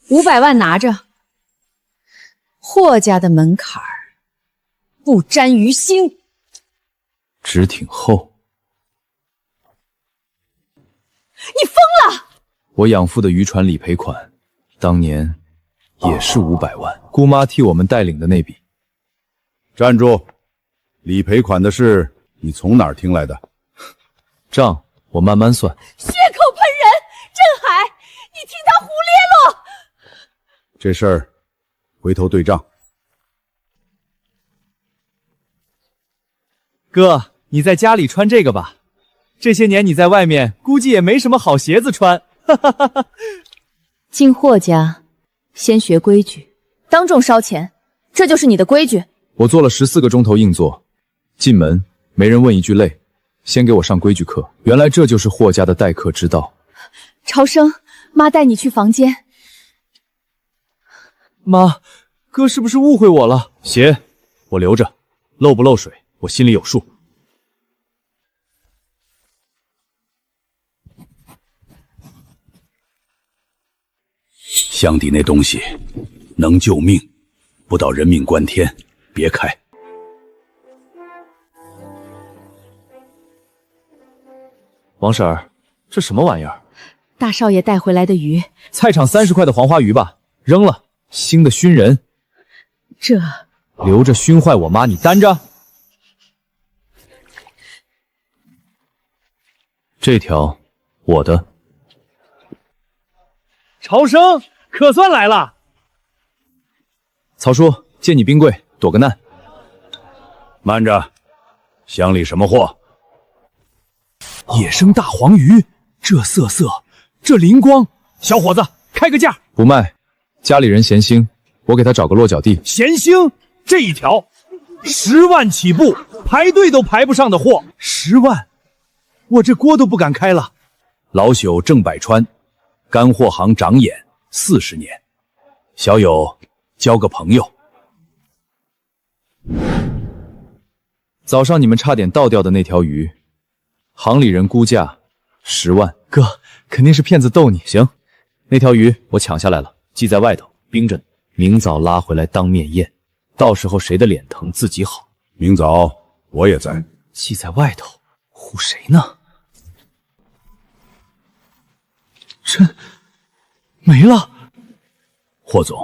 500万拿着。霍家的门槛儿不沾于心，纸挺厚。你疯了！我养父的渔船理赔款，当年也是500万，姑妈替我们带领的那笔。站住！理赔款的事你从哪儿听来的？账我慢慢算。血口喷人，镇海，你听他胡咧啰！这事儿回头对账。哥，你在家里穿这个吧。这些年你在外面估计也没什么好鞋子穿。进霍家，先学规矩，当众烧钱，这就是你的规矩。我做了14个钟头硬座，进门没人问一句累，先给我上规矩课。原来这就是霍家的待客之道。朝生，妈带你去房间。妈，哥是不是误会我了？鞋我留着，漏不漏水我心里有数。箱底那东西能救命，不到人命关天，别开。王婶儿，这什么玩意儿？大少爷带回来的鱼，菜场30块的黄花鱼吧，扔了，腥的熏人。这留着熏坏我妈，你担着。这条我的。朝生，可算来了。曹叔，借你冰柜躲个难。慢着，箱里什么货？野生大黄鱼，这色，这灵光，小伙子开个价。不卖，家里人嫌腥，我给他找个落脚地。咸腥这一条10万起步，排队都排不上的货，10万，我这锅都不敢开了。老朽郑百川，干货行长眼40年，小友交个朋友。早上你们差点倒掉的那条鱼，行里人估价10万。哥，肯定是骗子逗你。行，那条鱼我抢下来了，系在外头冰着呢，明早拉回来当面验，到时候谁的脸疼自己好。明早我也在。系在外头，唬谁呢？真没了。霍总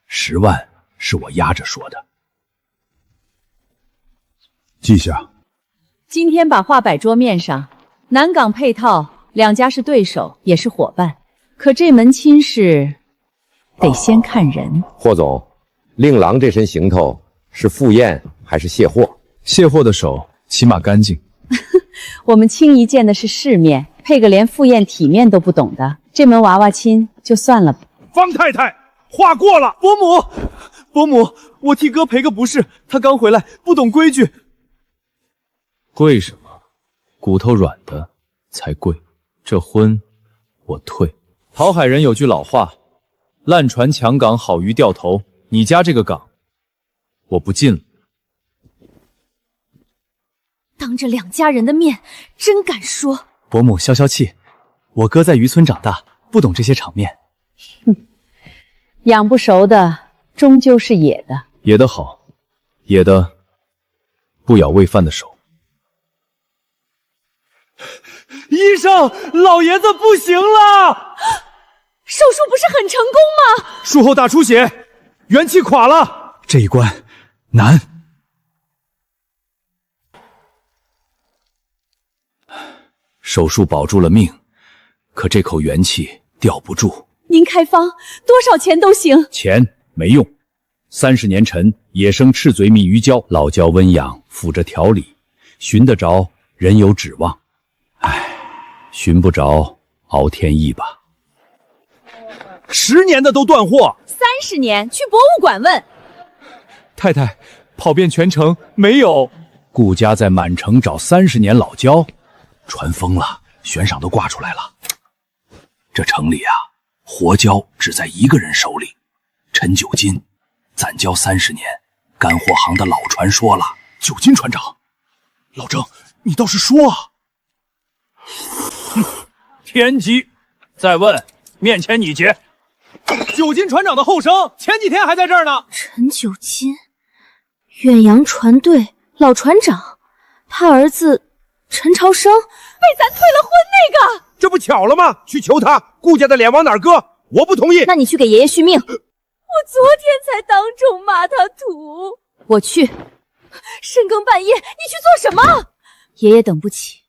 ，10万是我压着说的，记下。今天把话摆桌面上，南港配套2家是对手，也是伙伴，可这门亲事得先看人。霍总，令郎这身行头是赴宴还是卸货？卸货的手起码干净。我们轻易见的是世面，配个连赴宴体面都不懂的，这门娃娃亲就算了吧。方太太，话过了。伯母，我替哥赔个不是，他刚回来，不懂规矩。贵什么？骨头软的才贵。这婚我退。讨海人有句老话，烂船抢港，好鱼掉头。你家这个港，我不进了。当着2家人的面，真敢说。伯母消消气，我哥在渔村长大，不懂这些场面。养不熟的终究是野的。野的好，野的不咬喂饭的手。医生，老爷子不行了。手术不是很成功吗？术后大出血，元气垮了，这一关难。手术保住了命，可这口元气吊不住。您开方，多少钱都行。钱没用，30年陈野生赤嘴蜜鱼胶，老胶温养，辅着调理，寻得着人有指望。唉，寻不着熬天意吧。10年的都断货，30年去博物馆问。太太，跑遍全城没有。顾家在满城找30年老胶，传疯了，悬赏都挂出来了。这城里啊，活胶只在一个人手里，陈九金，攒胶30年，干货行的老传说了。九金船长，老郑，你倒是说啊！天机，再问，面前你结。九金船长的后生前几天还在这儿呢。陈九金，远洋船队老船长，他儿子陈朝生被咱退了婚那个。这不巧了吗？去求他，顾家的脸往哪儿搁？我不同意。那你去给爷爷续命。我昨天才当众骂他土。我去。深更半夜，你去做什么？爷爷等不起，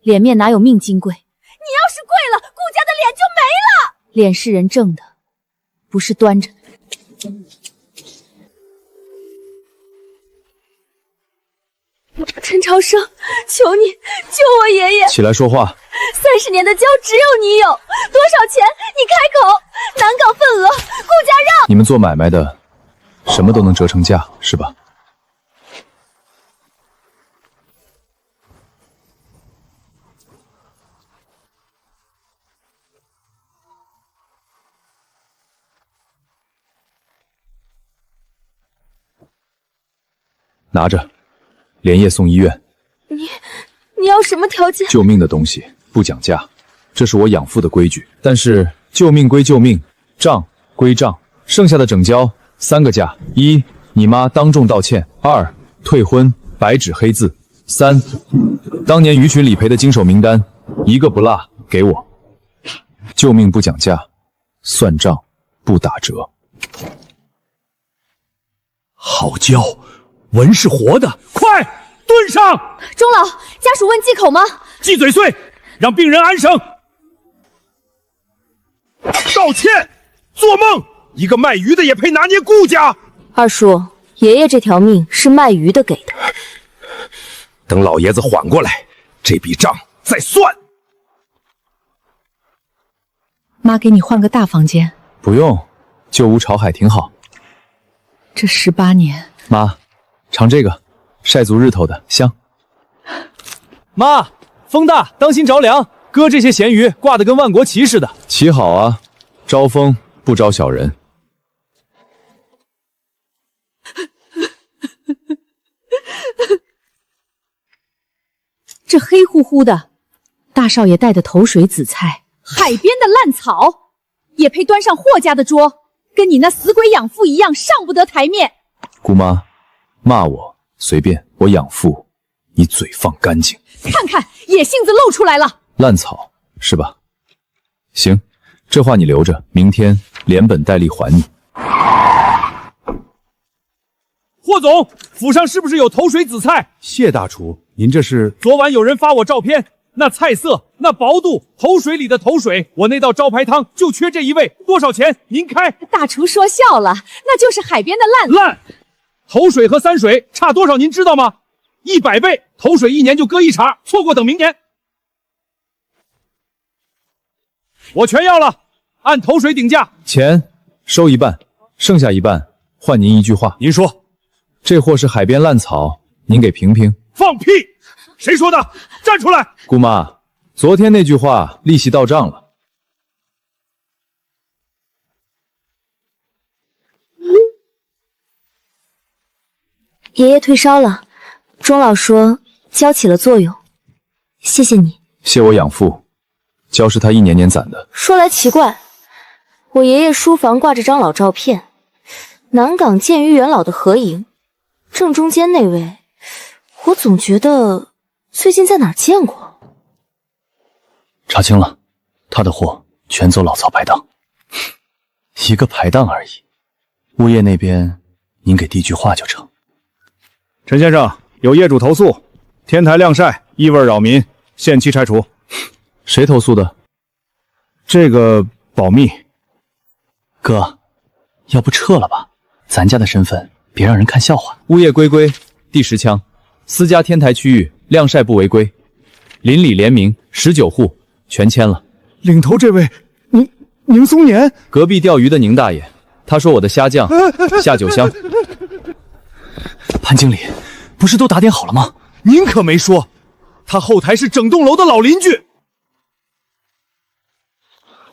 脸面哪有命金贵？你要是跪了，顾家的脸就没了。脸是人挣的，不是端着的。陈朝生，求你救我爷爷！起来说话。30年的交只有你有，多少钱？你开口。南港份额，顾家让。你们做买卖的，什么都能折成价，是吧？拿着，连夜送医院。你要什么条件？救命的东西不讲价，这是我养父的规矩。但是救命归救命，账归账，剩下的整交3个价：一，你妈当众道歉；二，退婚，白纸黑字；三，当年鱼群理赔的经手名单，一个不落给我。救命不讲价，算账不打折。好教，文是活的，快蹲上！钟老，家属问忌口吗？忌嘴碎，让病人安生。道歉！做梦！一个卖鱼的也配拿捏顾家？二叔，爷爷这条命是卖鱼的给的。等老爷子缓过来，这笔账再算。妈给你换个大房间。不用，旧屋朝海挺好。这18年，妈，尝这个，晒足日头的，香。妈，风大，当心着凉。哥这些咸鱼挂得跟万国旗似的。旗好啊，招风不招小人。这黑乎乎的，大少爷带的头水紫菜，海边的烂草，也配端上霍家的桌？跟你那死鬼养父一样，上不得台面。姑妈，骂我随便，我养父，你嘴放干净。看看野性子露出来了。烂草是吧？行，这话你留着，明天连本带利还你。霍总，府上是不是有头水紫菜？谢大厨，您这是？昨晚有人发我照片，那菜色，那薄度，头水里的头水，我那道招牌汤就缺这一味，多少钱？您开。大厨说笑了，那就是海边的烂。头水和三水差多少？您知道吗？100倍。头水1年就割1茬，错过等明年。我全要了，按头水顶价。钱收一半，剩下一半换您一句话。您说，这货是海边烂草，您给评评。放屁！谁说的？站出来！姑妈，昨天那句话利息到账了。爷爷退烧了，钟老说交起了作用，谢谢你。谢我养父，胶是他一年年攒的。说来奇怪，我爷爷书房挂着张老照片，南港建于元老的合影，正中间那位，我总觉得最近在哪儿见过。查清了，他的货全走老曹排档，一个排档而已。物业那边您给递句话就成。陈先生，有业主投诉，天台晾晒，异味扰民，限期拆除。谁投诉的？这个保密。哥，要不撤了吧？咱家的身份，别让人看笑话。物业规规第10枪，私家天台区域晾晒不违规，邻里联名19户全签了。领头这位，宁松年，隔壁钓鱼的宁大爷，他说我的虾酱下酒香。潘经理，不是都打点好了吗？您可没说，他后台是整栋楼的老邻居。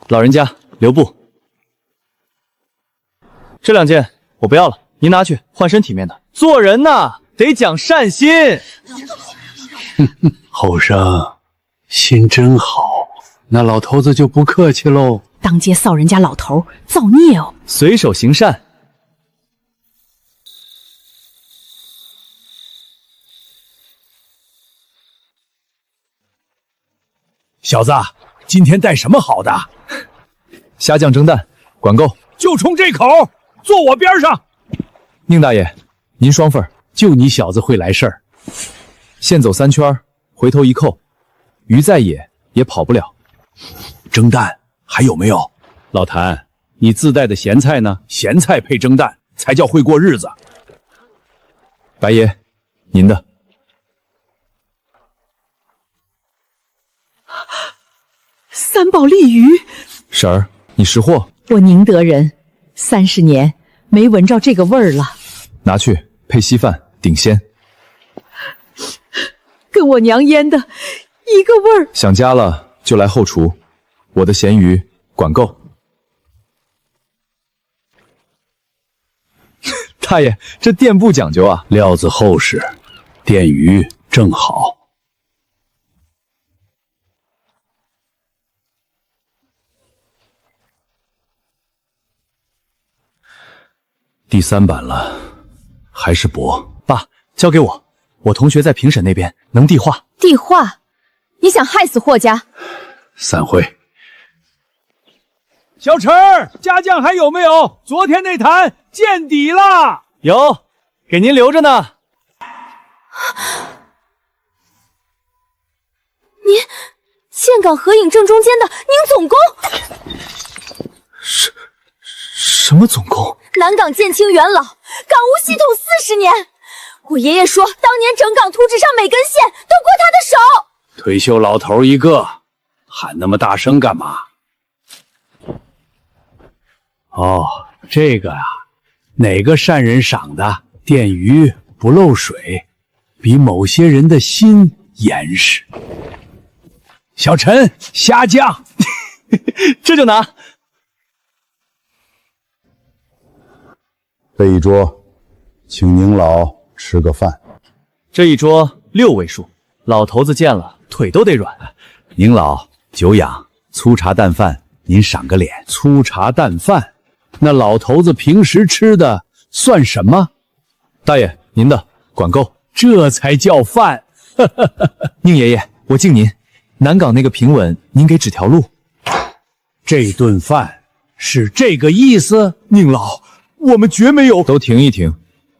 老人家，留步。这2件我不要了，您拿去换身体面的。做人呐，得讲善心。后生，心真好。那老头子就不客气喽。当街臊人家老头，造孽哦！随手行善。小子，今天带什么好的？虾酱蒸蛋，管够。就冲这口，坐我边上。宁大爷，您双份。就你小子会来事儿。现走3圈，回头一扣，鱼在野也跑不了。蒸蛋还有没有？老谭，你自带的咸菜呢？咸菜配蒸蛋才叫会过日子。白爷，您的。三宝利鱼，婶儿，你识货。我宁德人，30年没闻着这个味儿了。拿去配稀饭顶鲜，跟我娘腌的一个味儿。想家了就来后厨，我的咸鱼管够。大爷，这店不讲究啊，料子厚实，电鱼正好。第3版了，还是薄。爸，交给我，我同学在评审那边能递话。递话？你想害死霍家？散会。小陈儿，家酱还有没有？昨天那坛见底了。有，给您留着呢。您，岘港合影正中间的宁总工。什么总工？南港建清元老，港务系统40年。我爷爷说，当年整港图纸上每根线都过他的手。退休老头一个，喊那么大声干嘛？哦，这个啊，哪个善人赏的？电鱼不漏水，比某些人的心严实。小陈，虾酱，这就拿。这一桌，请您老吃个饭。这一桌6位数，老头子见了腿都得软。您老久仰，粗茶淡饭，您赏个脸。粗茶淡饭，那老头子平时吃的算什么？大爷，您的管够，这才叫饭。宁爷爷，我敬您。南港那个平稳，您给指条路。这顿饭是这个意思？宁老，我们绝没有。都停一停，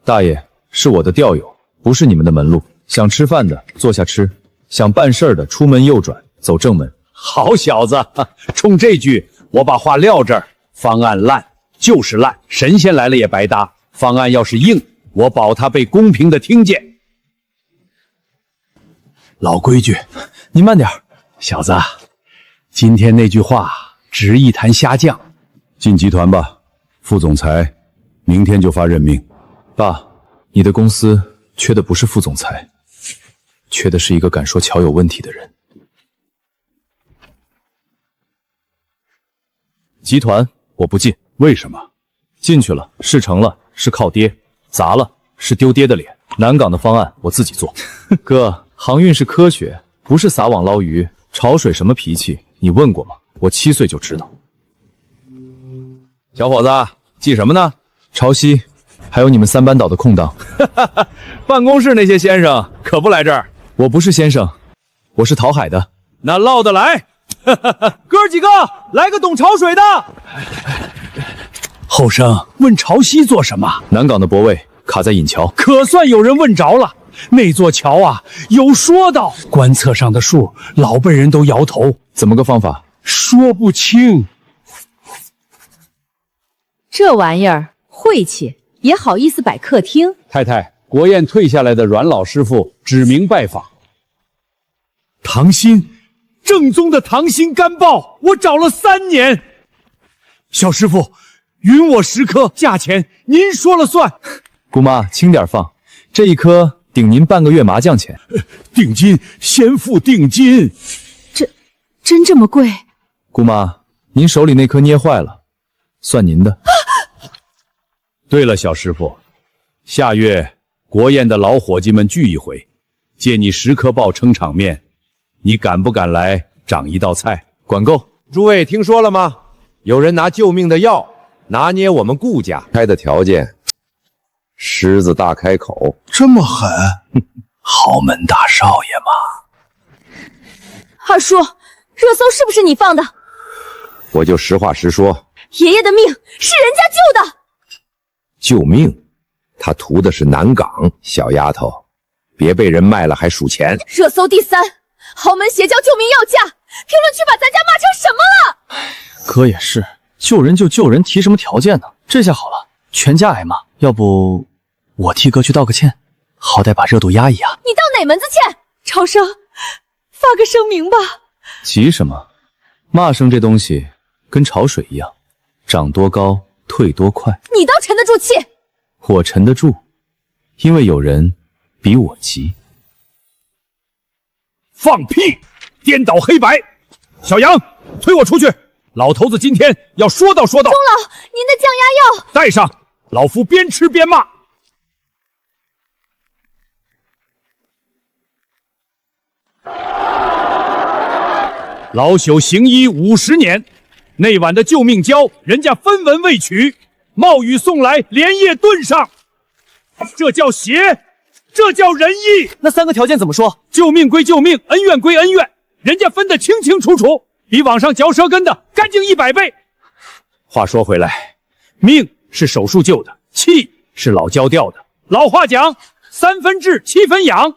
大爷是我的调友，不是你们的门路。想吃饭的坐下吃，想办事的出门右转，走正门。好小子，冲这句我把话撂这儿。方案烂就是烂，神仙来了也白搭。方案要是硬，我保他被公平的听见。老规矩，您慢点。小子，今天那句话值一坛虾酱。进集团吧，副总裁明天就发任命。爸，你的公司缺的不是副总裁，缺的是一个敢说乔有问题的人。集团我不进。为什么？进去了事成了是靠爹，砸了是丢爹的脸。南港的方案我自己做。哥，航运是科学，不是撒网捞鱼。潮水什么脾气你问过吗？我7岁就知道。小伙子，记什么呢？潮汐，还有你们3班倒的空档。办公室那些先生可不来这儿。我不是先生，我是讨海的。那唠得来。哥几个，来个懂潮水的。后生问潮汐做什么？南港的泊位卡在引桥，可算有人问着了。那座桥啊，有说道。观测上的数，老辈人都摇头。怎么个方法？说不清。这玩意儿晦气，也好意思摆客厅？太太，国宴退下来的阮老师傅指名拜访。糖心，正宗的糖心干鲍，我找了3年。小师傅，允我10颗，价钱您说了算。姑妈，轻点放，这一颗顶您半个月麻将钱。定金，先付定金。真这么贵？姑妈，您手里那颗捏坏了，算您的。对了，小师傅，下月国宴的老伙计们聚一回，借你10颗鲍撑场面，你敢不敢来掌一道菜？管够。诸位听说了吗？有人拿救命的药拿捏我们顾家开的条件，狮子大开口，这么狠，豪门大少爷嘛。二叔，热搜是不是你放的？我就实话实说，爷爷的命是人家救的。救命，他图的是南港。小丫头，别被人卖了还数钱。热搜第3，豪门邪教救命要价，评论区把咱家骂成什么了？哥也是，救人就救人，提什么条件呢？这下好了，全家挨骂。要不我替哥去道个歉，好歹把热度压一压。你道哪门子歉？超生，发个声明吧。急什么？骂声这东西跟潮水一样，涨多高退多快。你倒沉得住气。我沉得住，因为有人比我急。放屁！颠倒黑白！小杨，推我出去！老头子今天要说道说道。钟老，您的降压药带上，老夫边吃边骂。老朽行医50年，那碗的救命胶，人家分文未取，冒雨送来，连夜炖上，这叫邪，这叫仁义。那3个条件怎么说？救命归救命，恩怨归恩怨，人家分得清清楚楚，比网上嚼舌根的干净100倍。话说回来，命是手术救的，气是老焦掉的。老话讲，3分治7分养。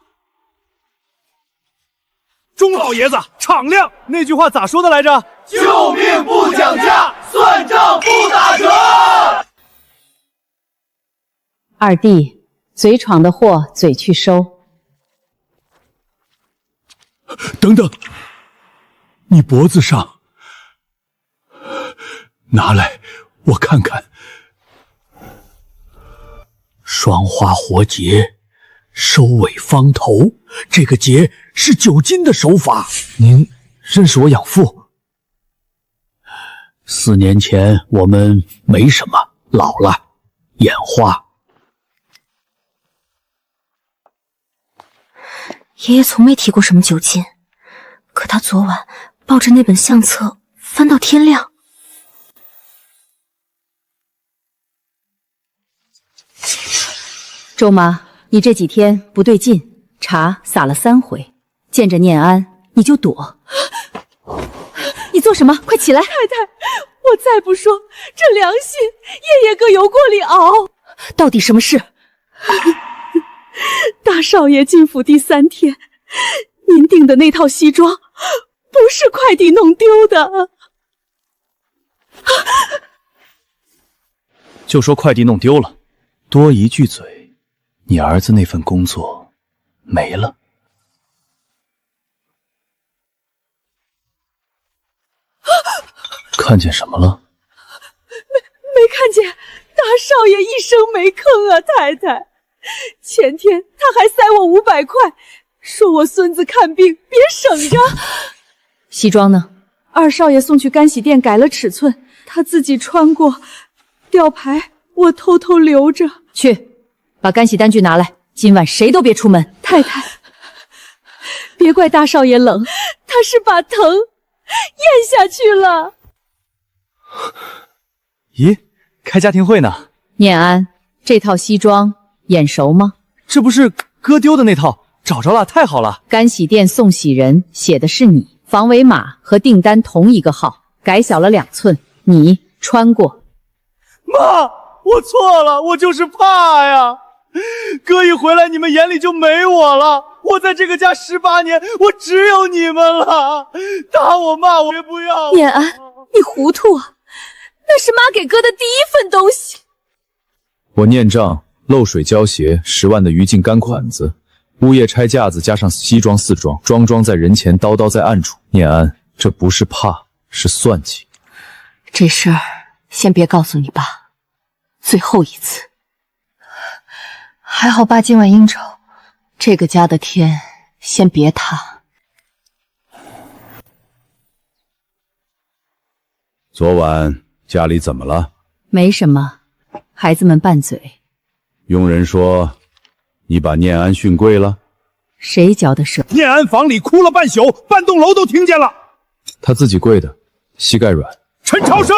钟老爷子敞亮，那句话咋说的来着？救命不讲价，算账不打折。二弟，嘴闯的祸嘴去收。等等，你脖子上拿来，我看看。双花活结，收尾方头。这个结是9斤的手法。您认识我养父？4年前我们没什么，老了，眼花。爷爷从没提过什么9斤，可他昨晚抱着那本相册翻到天亮。周妈，你这几天不对劲，茶洒了3回，见着念安你就躲。你做什么？快起来！太太，我再不说，这良心爷爷哥油锅里熬。到底什么事？大少爷进府第3天，您订的那套西装不是快递弄丢的。就说快递弄丢了，多一句嘴，你儿子那份工作没了。看见什么了？没看见，大少爷一声没吭啊，太太。前天他还塞我500块，说我孙子看病别省着。西装呢？二少爷送去干洗店改了尺寸，他自己穿过，吊牌我偷偷留着。去，把干洗单据拿来，今晚谁都别出门。太太，别怪大少爷冷，他是把疼咽下去了。咦，开家庭会呢？念安，这套西装眼熟吗？这不是哥丢的那套，找着了，太好了。干洗店送洗人写的是你，防伪码和订单同一个号，改小了2寸，你穿过。妈，我错了，我就是怕呀。哥一回来，你们眼里就没我了。我在这个家18年，我只有你们了。打我骂我，别不要。念安，你糊涂啊！那是妈给哥的第1份东西。我念账漏水胶鞋10万的余烬干款子，物业拆架子加上西装4装，桩桩在人前，刀刀在暗处。念安，这不是怕，是算计。这事儿先别告诉你爸，最后一次。还好爸今晚应酬，这个家的天先别塌。昨晚家里怎么了？没什么，孩子们拌嘴。佣人说你把念安训跪了？谁嚼的舌？念安房里哭了半宿，半栋楼都听见了。他自己跪的，膝盖软。陈超生，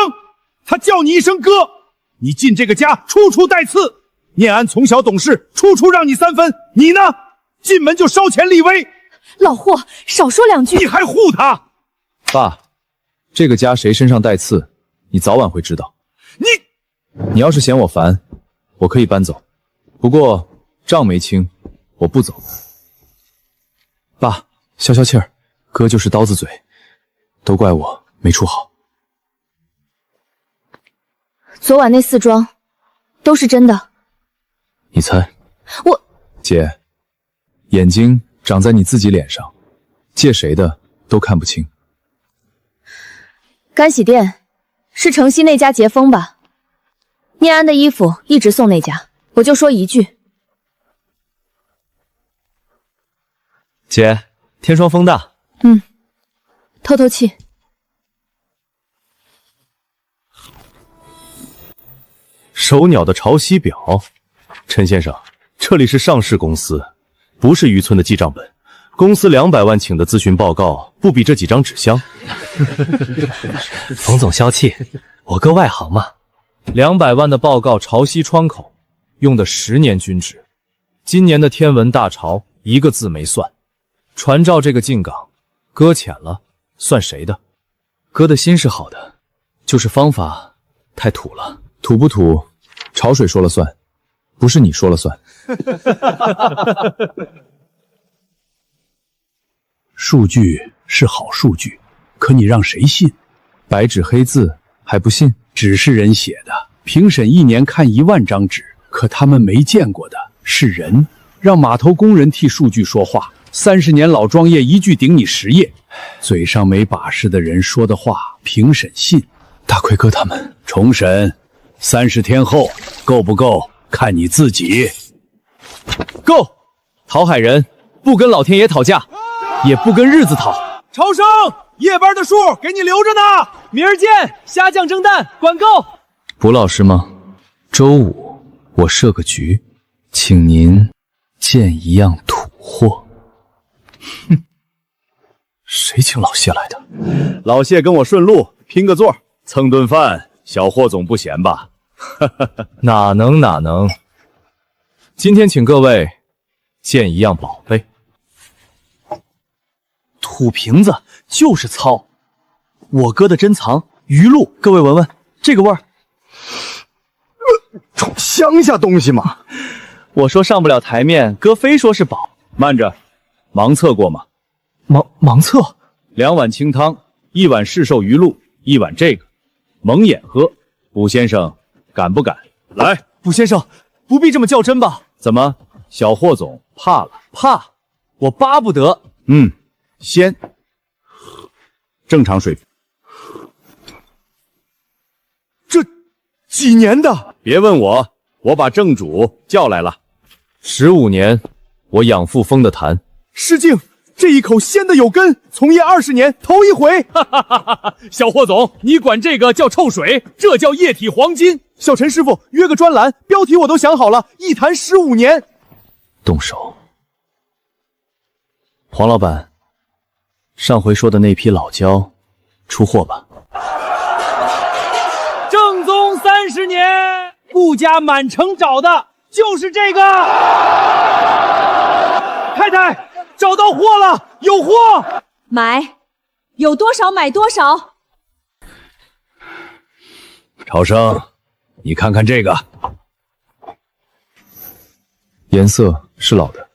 他叫你一声哥，你进这个家处处带刺。念安从小懂事，处处让你3分，你呢？进门就烧钱立威。老霍，少说2句。你还护他？爸，这个家谁身上带刺，你早晚会知道。你要是嫌我烦，我可以搬走，不过账没清，我不走。爸，消消气儿，哥就是刀子嘴，都怪我没处好。昨晚那4桩都是真的。你猜？我姐，眼睛长在你自己脸上，借谁的都看不清。干洗店是城西那家杰峰吧？念安的衣服一直送那家，我就说一句。姐，天霜风大。透透气。手鸟的潮汐表，陈先生，这里是上市公司，不是渔村的记账本。公司200万请的咨询报告，不比这几张纸香。冯总消气，我哥外行嘛。200万的报告潮汐窗口用的10年均值，今年的天文大潮1个字没算。船照这个进港，搁浅了，算谁的？哥的心是好的，就是方法太土了。土不土，潮水说了算，不是你说了算。数据是好数据，可你让谁信？白纸黑字还不信？纸是人写的，评审1年看1万张纸，可他们没见过的是人。让码头工人替数据说话，30年老庄业一句顶你10页，嘴上没把式的人说的话，评审信。大奎哥他们重审，30天后够不够看你自己。够！讨海人不跟老天爷讨价，也不跟日子讨。超生，夜班的数给你留着呢，明儿见。虾酱蒸蛋，管够。卜老师吗？周5我设个局，请您见一样土货。哼，谁请老谢来的？老谢跟我顺路拼个座，蹭顿饭，小霍总不嫌吧？哪能？今天请各位见一样宝贝。土瓶子就是糙，我哥的珍藏鱼露，各位闻闻这个味儿，种乡下东西嘛。我说上不了台面，哥非说是宝。慢着，盲测过吗？盲测，2碗清汤，1碗市售鱼露，1碗这个，蒙眼喝。卜先生敢不敢？来，卜先生不必这么较真吧？怎么，小霍总怕了？怕，我巴不得。先正常水平。这几年的？别问我，我把正主叫来了。15年，我养父封的坛。失敬，这一口鲜的有根，从业20年，头一回。小霍总，你管这个叫臭水，这叫液体黄金。小陈师傅约个专栏，标题我都想好了，一坛15年。动手。黄老板，上回说的那批老胶出货吧。正宗30年，顾家满城找的就是这个。太太，找到货了，有货，买，有多少买多少。朝生，你看看这个，颜色是老的，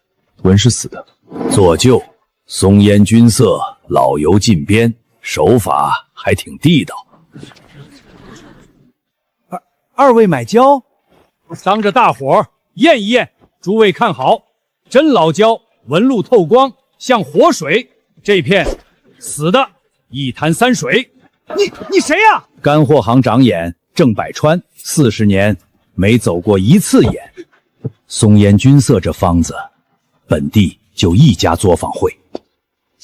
纹是死的，做旧，松烟菌色，老油浸边，手法还挺地道。二位买胶，当着大伙儿验一验，诸位看好，真老胶，纹路透光，像活水。这片死的，一坛3水。你谁呀？干货行长眼郑百川，40年没走过1次眼。松烟菌色这方子，本地就1家作坊会。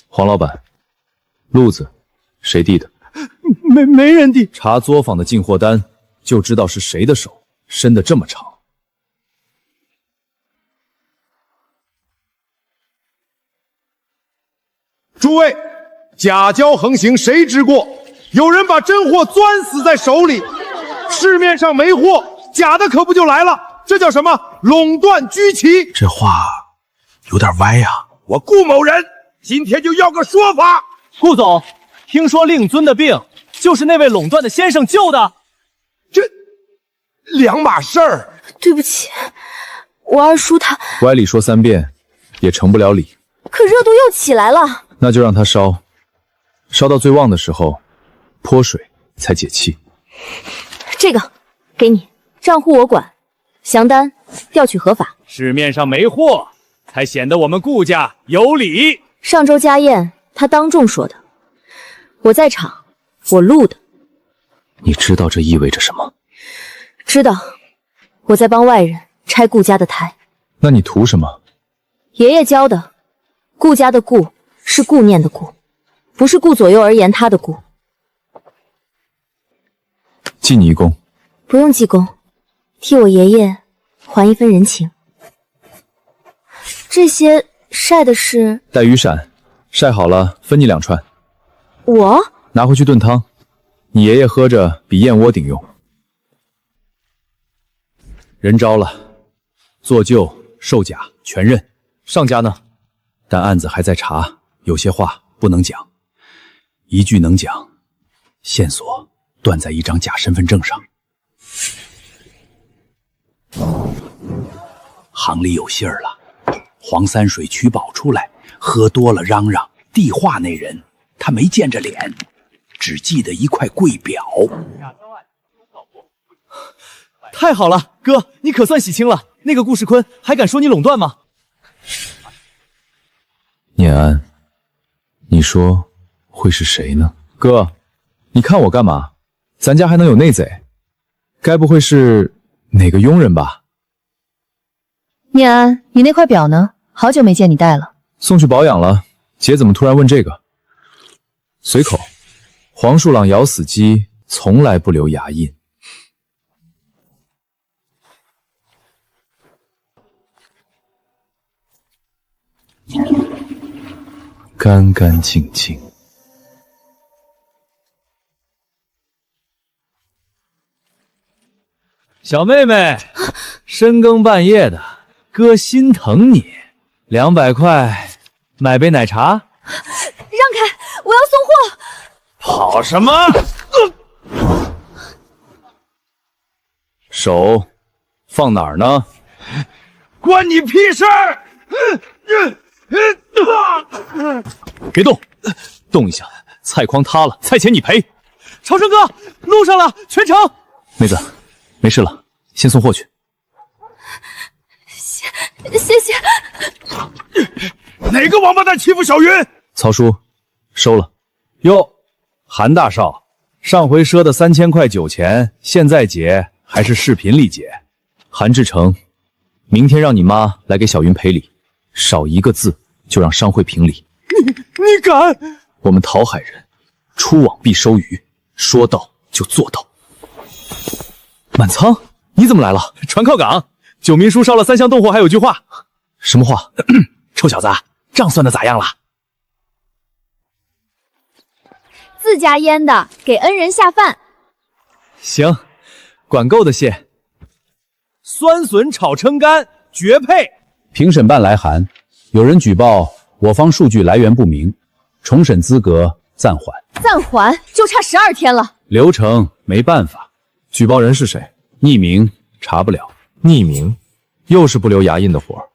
黄老板，路子谁递的？没人递。查作坊的进货单，就知道是谁的手伸得这么长。诸位，假胶横行，谁之过？有人把真货钻死在手里，市面上没货，假的可不就来了？这叫什么？垄断居奇。这话有点歪呀。我顾某人今天就要个说法。顾总，听说令尊的病就是那位垄断的先生救的，这两码事儿。对不起，我二叔他歪理说3遍，也成不了理。可热度又起来了。那就让它烧，烧到最旺的时候，泼水才解气。这个给你，账户我管，详单调取合法。市面上没货，才显得我们顾家有理。上周家宴他当众说的，我在场，我录的。你知道这意味着什么？知道，我在帮外人拆顾家的台。那你图什么？爷爷教的，顾家的顾是顾念的顾，不是顾左右而言他的顾。记你一功。不用记功，替我爷爷还一分人情。这些晒的是带雨伞，晒好了分你2串。我拿回去炖汤，你爷爷喝着比燕窝顶用。人招了，做旧、售假全认。上家呢？但案子还在查，有些话不能讲。一句能讲，线索断在一张假身份证上。行里有信儿了，黄三水取宝出来，喝多了嚷嚷，递话那人他没见着脸，只记得一块贵表。太好了，哥，你可算洗清了。那个顾世坤还敢说你垄断吗？念安，你说会是谁呢？哥，你看我干嘛？咱家还能有内贼？该不会是哪个佣人吧？念安，你那块表呢？好久没见你戴了。送去保养了。姐怎么突然问这个？随口，黄鼠狼咬死鸡，从来不留牙印。干干净净。小妹妹，深更半夜的，哥心疼你。200块，买杯奶茶。让开，我要送货。跑什么？手放哪儿呢？关你屁事儿！别动，动一下，菜筐塌了，菜钱你赔。朝生哥，路上了，全程。妹子，没事了，先送货去。谢谢。哪个王八蛋欺负小云？曹叔，收了。哟，韩大少，上回赊的3000块酒钱，现在结还是视频里结？韩志成，明天让你妈来给小云赔礼，少一个字就让商会评理。你敢？我们讨海人出网必收鱼，说到就做到。满仓，你怎么来了？船靠港，九民叔烧了3箱冻货，还有句话。什么话？臭小子，账算的咋样了？自家腌的，给恩人下饭。行，管够的谢。酸笋炒撑干，绝配。评审办来函，有人举报我方数据来源不明，重审资格暂缓。暂缓就差12天了。流程没办法。举报人是谁？匿名，查不了。匿名，又是不留牙印的活儿。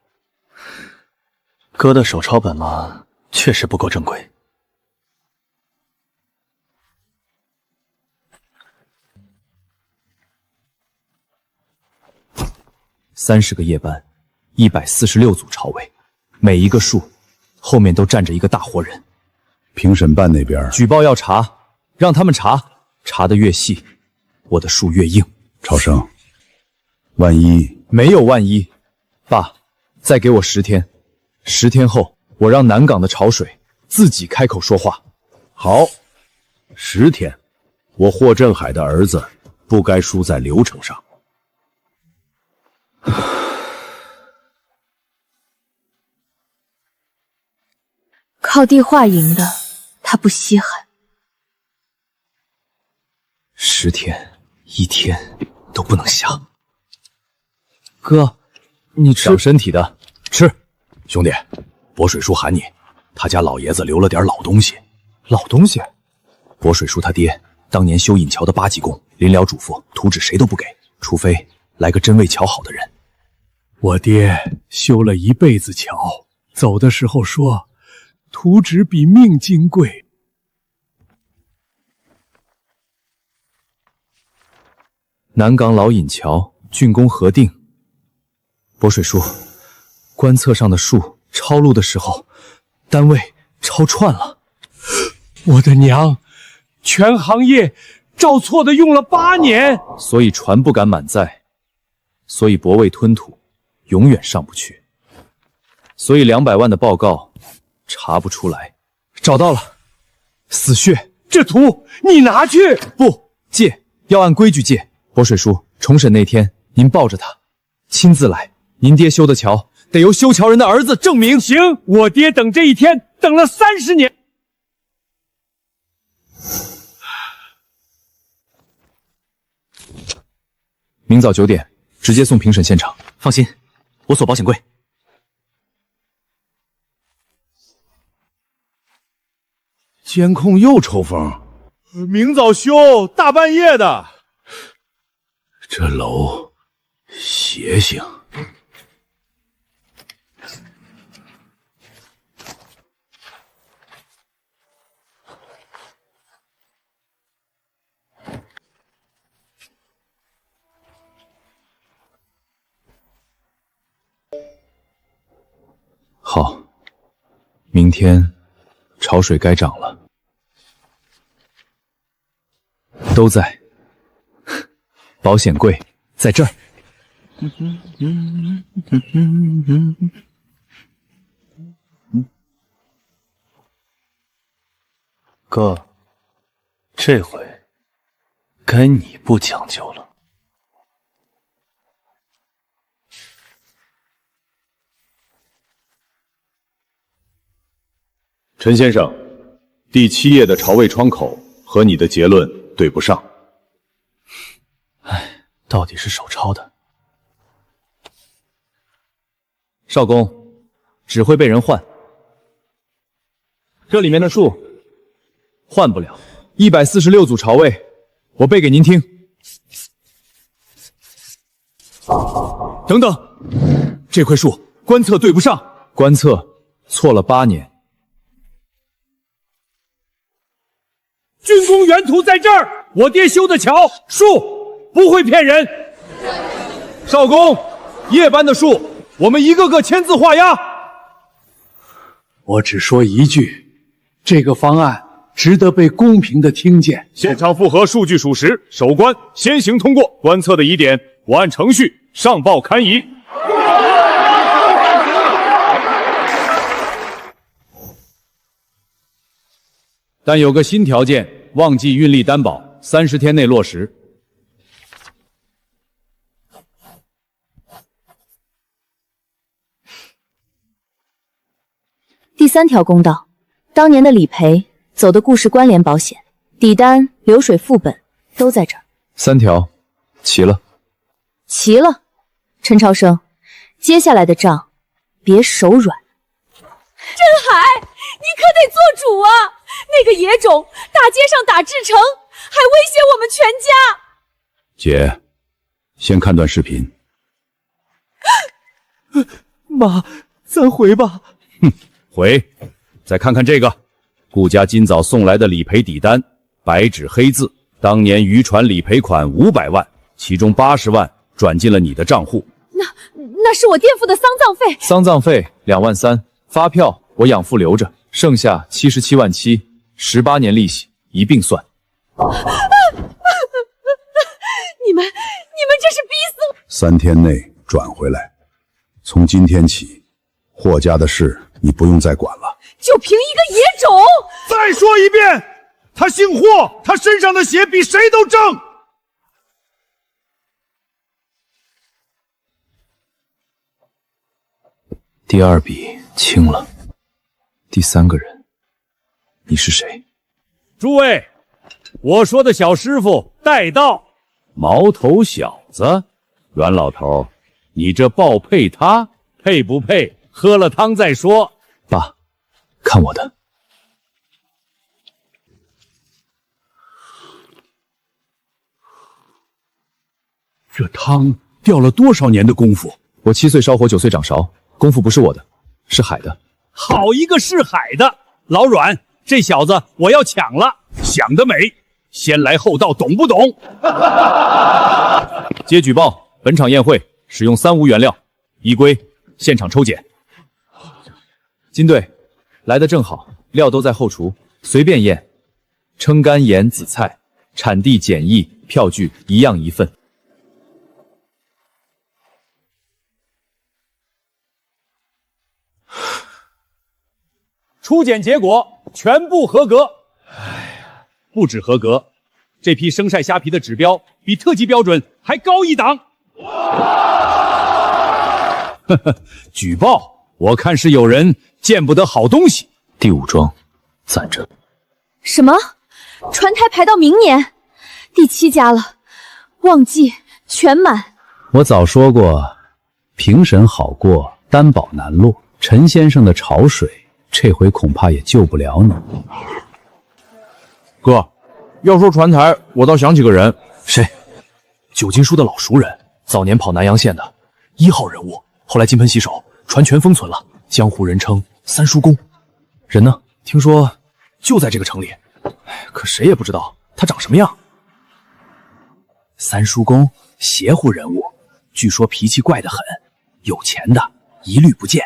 哥的手抄本嘛，确实不够正规。30个夜班，146组朝尾，每一个数后面都站着一个大活人。评审办那边举报要查，让他们查，查得越细，我的数越硬。超生，万一没有万一，爸，再给我10天，10天后我让南港的潮水自己开口说话。好，10天，我霍振海的儿子不该输在流程上。靠地话赢的，他不稀罕。10天1天都不能下。哥，你吃长身体的吃。兄弟，薄水叔喊你，他家老爷子留了点老东西。老东西？薄水叔他爹当年修引桥的8级工，临了嘱咐，图纸谁都不给，除非来个真为桥好的人。我爹修了一辈子桥，走的时候说，图纸比命金贵。南港老引桥竣工核定。薄水叔，官册上的数抄录的时候，单位抄串了。我的娘！全行业照错的用了8年，所以船不敢满载，所以泊位吞吐，永远上不去，所以200万的报告查不出来。找到了，死穴。这图你拿去。不借，要按规矩借。薄水叔，重审那天您抱着他亲自来，您爹修的桥得由修桥人的儿子证明。行，我爹等这一天等了30年。明早9点直接送评审现场。放心，我锁保险柜。监控又抽风，明早修，大半夜的。这楼邪性。好，明天潮水该涨了。都在，保险柜在这儿。哥，这回该你不讲究了。陈先生，第7页的巢位窗口和你的结论对不上。唉，到底是手抄的。少公，只会被人换。这里面的数换不了。146组巢位，我背给您听。等等，这块数官册对不上，官册错了8年。竣工原图在这儿，我爹修的桥，数不会骗人。少公，夜班的数，我们一个个签字画押。我只说一句，这个方案值得被公平的听见。现场复核数据属实，首官先行通过。官册的疑点，我按程序上报勘疑。但有个新条件，忘记运力担保，30天内落实。第3条公道，当年的理赔走的故事关联保险，底单、流水副本都在这儿。3条齐了。齐了。陈超生，接下来的账别手软。镇海，你可得做主啊！那个野种大街上打制成，还威胁我们全家。姐，先看段视频。妈，咱回吧。哼，回。再看看这个，顾家今早送来的理赔底单，白纸黑字，当年渔船理赔款500万，其中80万转进了你的账户。那是我垫付的丧葬费。丧葬费2万3，发票我养父留着，剩下77万7，18年利息一并算。你们这是逼死我！3天内转回来。从今天起，霍家的事你不用再管了。就凭一个野种！再说一遍，他姓霍，他身上的血比谁都正。第2笔清了。第3个人，你是谁？诸位，我说的小师傅带到。毛头小子，阮老头，你这抱配他配不配？喝了汤再说。爸，看我的。这汤吊了多少年的功夫？我7岁烧火，9岁掌勺，功夫不是我的，是海的。好一个是海的！老阮，这小子我要抢了！想得美，先来后到，懂不懂？接举报，本场宴会使用3无原料，依规现场抽检。金队来的正好，料都在后厨，随便验。称干盐紫菜，产地简易，票据一样一份。初检结果全部合格。哎呀，不止合格，这批生晒虾皮的指标比特级标准还高一档。呵呵，举报，我看是有人见不得好东西。第5桩，暂着。什么？船台排到明年？第7家了，旺季全满。我早说过，评审好过，担保难落。陈先生的潮水，这回恐怕也救不了你。哥，要说船台，我倒想起个人。谁？九金叔的老熟人，早年跑南阳县的1号人物，后来金盆洗手，船全封存了，江湖人称三叔公。人呢？听说就在这个城里，可谁也不知道他长什么样。三叔公，邪乎人物，据说脾气怪得很，有钱的一律不见。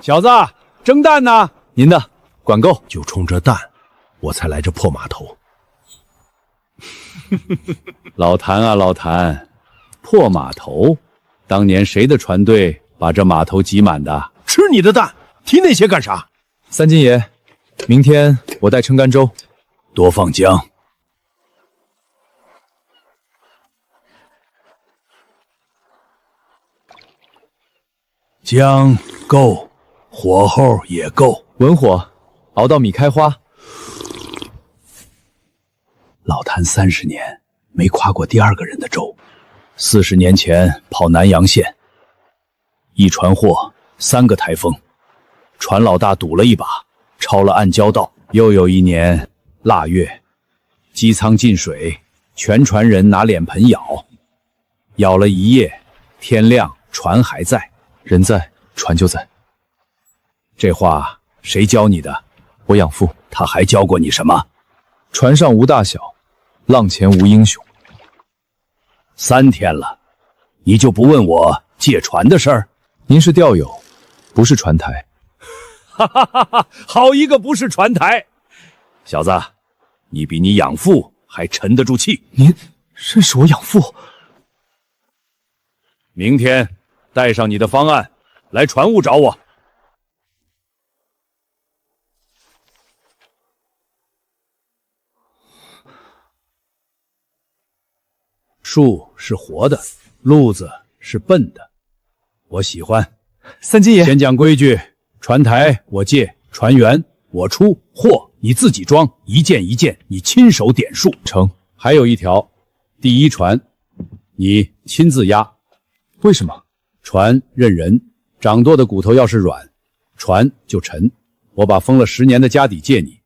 小子，蒸蛋呢？您的，管够。就冲着蛋，我才来这破码头。老谭啊，老谭，破码头，当年谁的船队把这码头挤满的？吃你的蛋，提那些干啥？三金爷，明天我带撑干粥，多放姜。姜够，火候也够，文火熬到米开花。老谭30年没夸过第2个人的粥。40年前跑南阳县，一船货3个台风，船老大赌了一把，超了暗礁道。又有一年腊月，机舱进水，全船人拿脸盆舀了一夜，天亮船还在，人在船就在。这话谁教你的？我养父。他还教过你什么？船上无大小，浪前无英雄。3天了，你就不问我借船的事儿？您是钓友，不是船台。哈哈哈哈！好一个不是船台！小子，你比你养父还沉得住气。您认识我养父？明天带上你的方案来船务找我。树是活的，路子是笨的，我喜欢。三金爷，先讲规矩，船台我借，船员我出，货你自己装，一件一件你亲手点数。成。还有一条，第1船你亲自压。为什么？船认人，长多的骨头要是软，船就沉。我把封了10年的家底借你，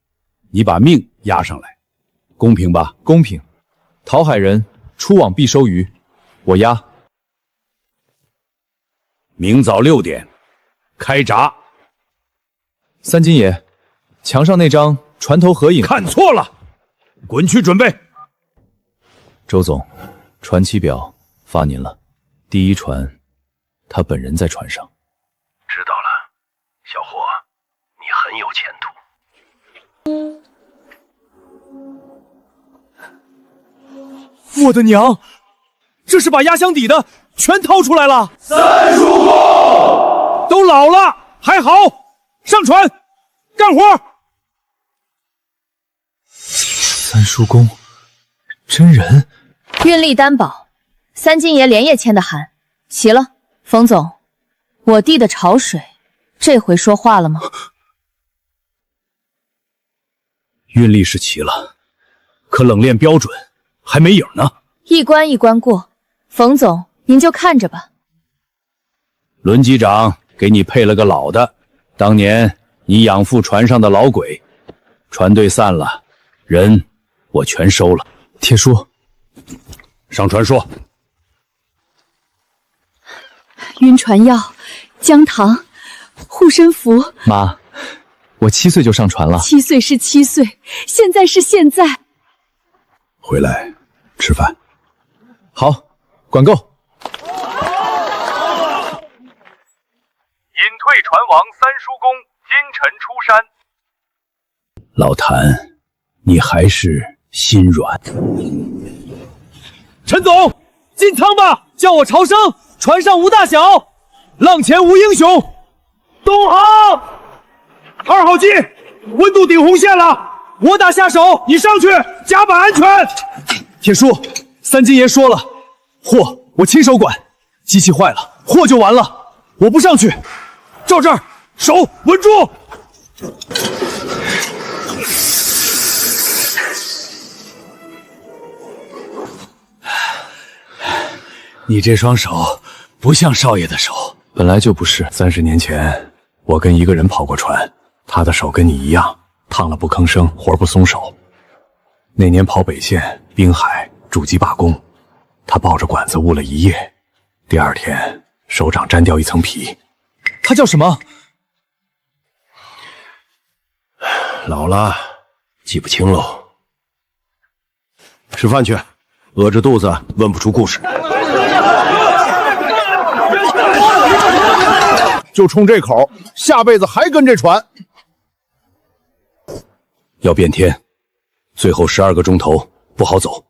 你把命押上来，公平吧？公平。讨海人出网必收鱼，我押。明早6点开闸。三金爷，墙上那张船头合影看错了，滚去准备。周总，船期表发您了。第1船，他本人在船上。知道了，小伙，你很有前途。我的娘！这是把压箱底的全掏出来了。三叔公都老了还好，上船干活。三叔公，真人。运力担保，三金爷连夜签的函，齐了。冯总，我弟的潮水，这回说话了吗？运力是齐了，可冷链标准还没影呢。一关一关过，冯总您就看着吧。轮机长给你配了个老的，当年你养父船上的老鬼，船队散了，人我全收了。铁叔，上船说。晕船药、姜糖、护身符。妈，我7岁就上船了。7岁是7岁，现在是现在。回来吃饭。好，管够。隐退船王三叔公今晨出山。老谭，你还是心软。陈总，进舱吧，叫我朝生，船上无大小，浪前无英雄。东航，2号机，温度顶红线了，我打下手，你上去甲板安全。铁叔，三金爷说了，货我亲手管，机器坏了，货就完了，我不上去。照这儿，手稳住。你这双手不像少爷的手，本来就不是。 30年前，我跟一个人跑过船，他的手跟你一样，烫了不吭声，活不松手。那年跑北线，滨海驻机罢工，他抱着管子捂了一夜，第2天手掌沾掉一层皮。他叫什么？老了，记不清喽。吃饭去，饿着肚子问不出故事。就冲这口，下辈子还跟这船。要变天，最后12个钟头不好走。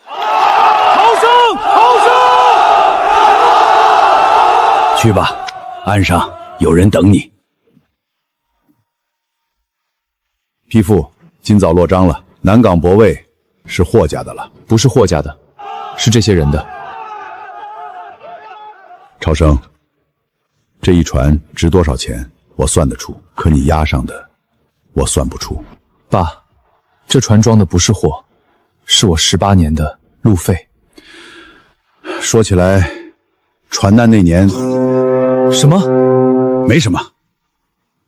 逃生！逃生！去吧，岸上有人等你。批复，今早落章了，南港泊位是霍家的了，不是霍家的，是这些人的。超生，这一船值多少钱？我算得出，可你押上的，我算不出。爸，这船装的不是货，是我18年的路费。说起来，船难那年，什么？没什么。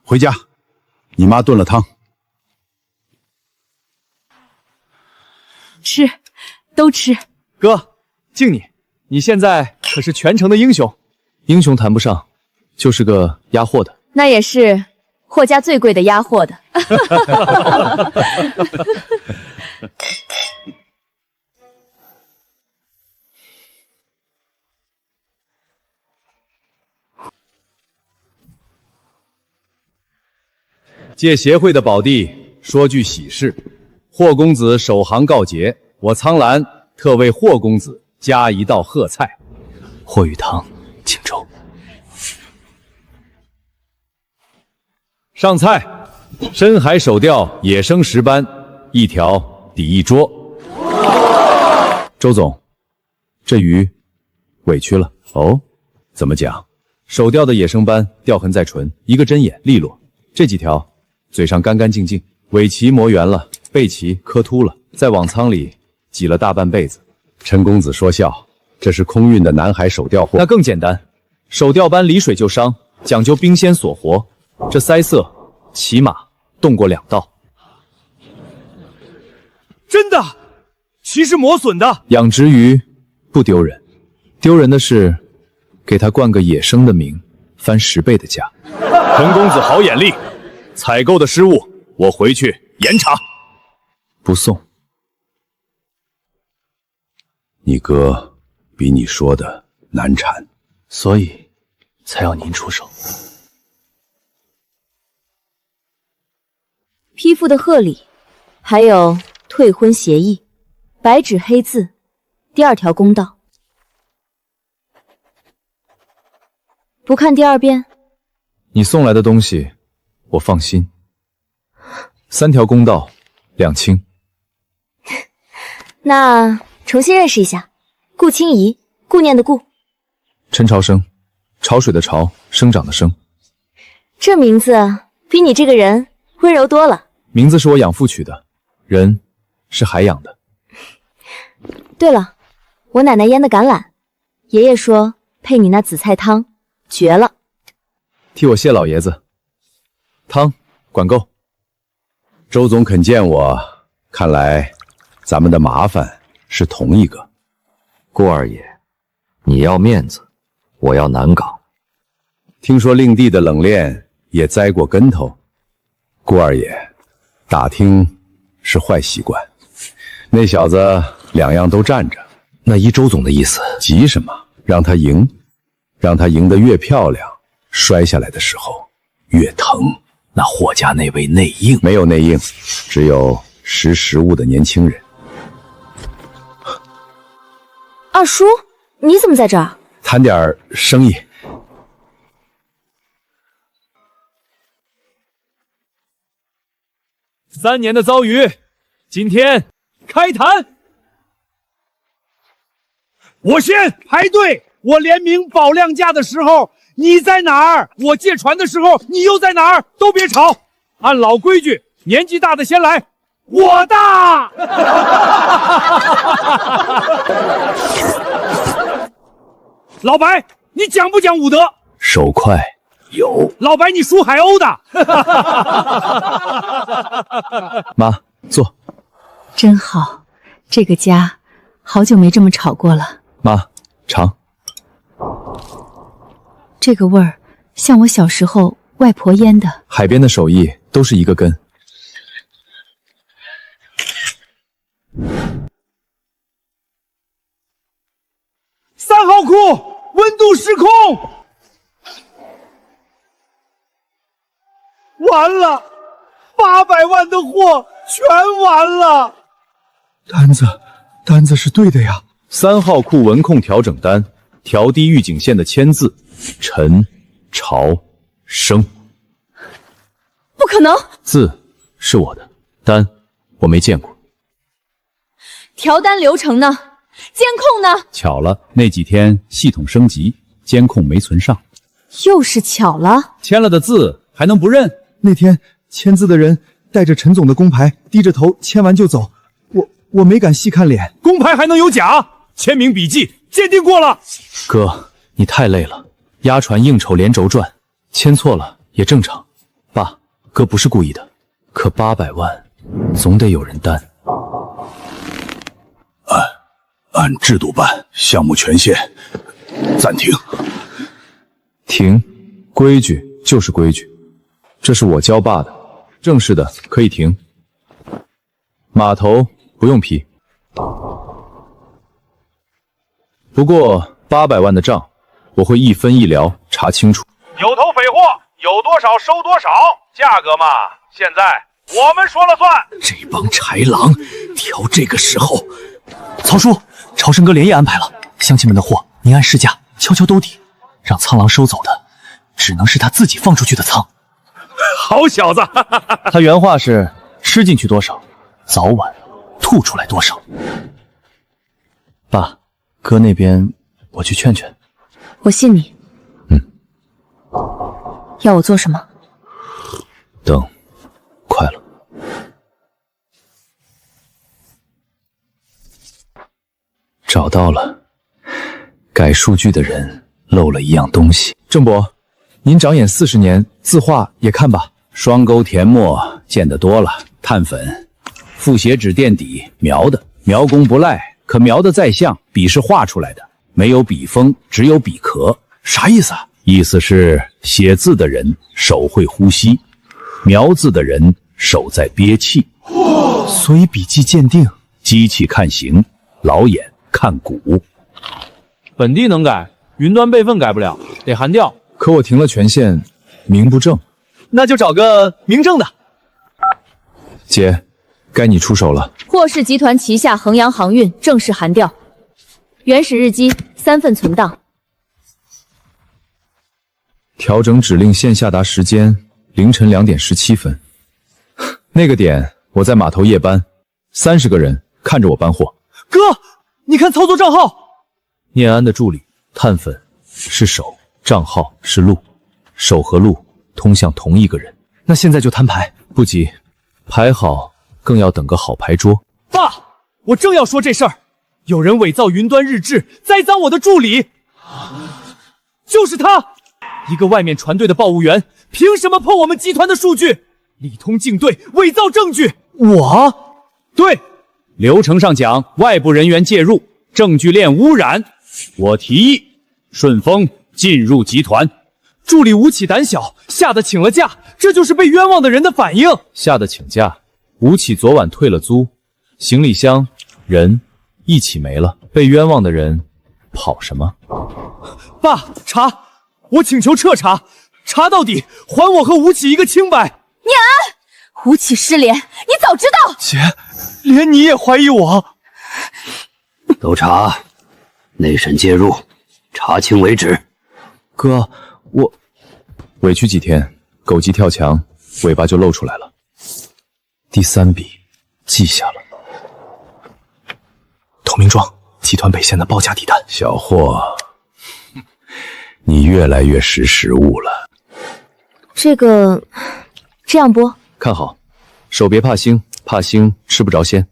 回家，你妈炖了汤。吃，都吃。哥，敬你，你现在可是全城的英雄。英雄谈不上，就是个押货的。那也是霍家最贵的押货的。借协会的宝地，说句喜事，霍公子首航告捷，我苍兰特为霍公子加一道贺菜。霍雨堂，请州。上菜，深海手钓野生石斑，1条抵1桌。周总，这鱼委屈了哦。怎么讲？手钓的野生斑钓痕在唇，一个针眼利落，这几条嘴上干干净净，尾鳍磨圆了，背鳍磕秃了，在网仓里挤了大半辈子。陈公子说笑，这是空运的南海手钓货。那更简单，手钓斑离水就伤，讲究冰鲜锁活。这腮色起码动过2道。真的，鳍是磨损的。养殖鱼不丢人，丢人的是给他冠个野生的名，翻10倍的价。陈公子好眼力，采购的失误我回去严查。不送。你哥比你说的难缠，所以才要您出手。批复的贺礼，还有退婚协议，白纸黑字，第2条公道。不看第2遍？你送来的东西，我放心。3条公道，2清。那重新认识一下，顾清怡，顾念的顾。陈朝生，潮水的潮，生长的生。这名字比你这个人温柔多了。名字是我养父取的，人是海养的。对了，我奶奶腌的橄榄，爷爷说配你那紫菜汤，绝了。替我谢老爷子。汤管够。周总肯见我，看来咱们的麻烦是同一个。顾二爷，你要面子，我要南港。听说令弟的冷链也栽过跟头，顾二爷，打听是坏习惯。那小子两样都占着，那依周总的意思，急什么？让他赢，让他赢得越漂亮，摔下来的时候越疼。那霍家那位内应没有内应，只有识时务的年轻人。二叔，你怎么在这儿？谈点生意。3年的遭遇，今天开坛。我先排队，我联名保量价的时候你在哪儿？我借船的时候你又在哪儿？都别吵，按老规矩，年纪大的先来。我大。老白，你讲不讲武德？手快有。老白，你属海鸥的。妈，坐。真好，这个家好久没这么吵过了。妈，尝。这个味儿像我小时候外婆腌的。海边的手艺都是一个根。3号库温度失控，完了，800万的货全完了。单子是对的呀。3号库文控调整单，调低预警线的签字，陈、朝、生。不可能！字是我的，单我没见过。调单流程呢？监控呢？巧了，那几天系统升级，监控没存上。又是巧了。签了的字还能不认？那天签字的人带着陈总的工牌，低着头签完就走，我没敢细看脸。工牌还能有假？签名笔记鉴定过了。哥，你太累了，压船应酬连轴转，签错了也正常。爸，哥不是故意的，可800万总得有人担。按制度办，项目权限暂停。停，规矩就是规矩，这是我教爸的，正式的可以停。码头不用批，不过800万的账我会一分一厘查清楚。有头匪货，有多少收多少，价格嘛，现在我们说了算。这帮豺狼挑这个时候。曹叔，朝生哥连夜安排了，乡亲们的货您按市价悄悄兜底，让苍狼收走的只能是他自己放出去的仓。好小子。他原话是吃进去多少，早晚吐出来多少。爸，哥那边我去劝劝。我信你。要我做什么？等快了。找到了，改数据的人漏了一样东西。郑伯，您长眼40年，字画也看吧。双钩填墨见得多了，碳粉、复写纸垫底描的，描工不赖，可描得再像，笔是画出来的，没有笔锋，只有笔壳。啥意思啊？意思是写字的人手会呼吸，描字的人手在憋气。所以笔迹鉴定，机器看形，老眼看骨。本地能改，云端备份改不了，得函调。可我停了权限，名不正。那就找个明正的。姐，该你出手了。霍氏集团旗下衡阳航运正式函调，原始日期3份存档。调整指令线下达时间凌晨2点17分。那个点我在码头夜班，30个人看着我搬货。哥，你看操作账号。念安的助理，碳粉是手，账号是路，手和路通向同一个人。那现在就摊牌。不急，牌好更要等个好牌桌。爸，我正要说这事儿，有人伪造云端日志，栽赃我的助理。就是他，一个外面船队的报务员，凭什么碰我们集团的数据？里通竞队，伪造证据。我？对，流程上讲，外部人员介入，证据链污染。我提议顺丰进入集团。助理吴起胆小，吓得请了假，这就是被冤枉的人的反应。吓得请假，吴起昨晚退了租，行李箱人一起没了，被冤枉的人跑什么？爸，查！我请求彻查，查到底，还我和吴起一个清白。念安，吴起失联，你早知道。姐，连你也怀疑我？都查，内审介入，查清为止。哥，我委屈几天，狗急跳墙，尾巴就露出来了。第3笔记下了。投名状，集团北线的报价底单。小霍，你越来越识时务了。这样播，看好，手别怕腥，怕腥吃不着鲜。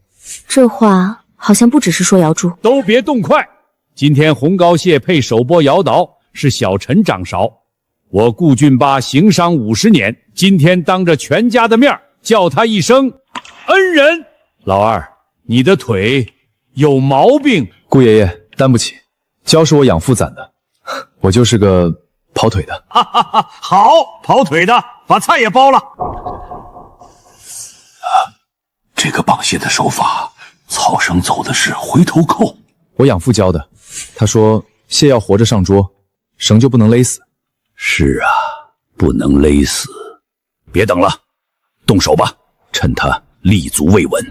这话好像不只是说瑶柱。都别动筷！今天红膏蟹配手剥瑶岛是小陈掌勺，我顾俊巴行商50年，今天当着全家的面叫他一声恩人。老二，你的腿有毛病。顾爷爷担不起，胶是我养父攒的，我就是个跑腿的。哈哈哈，好，跑腿的，把菜也包了。这个绑蟹的手法，曹生走的是回头扣。我养父教的，他说蟹要活着上桌，绳就不能勒死。是啊，不能勒死。别等了，动手吧，趁他立足未稳。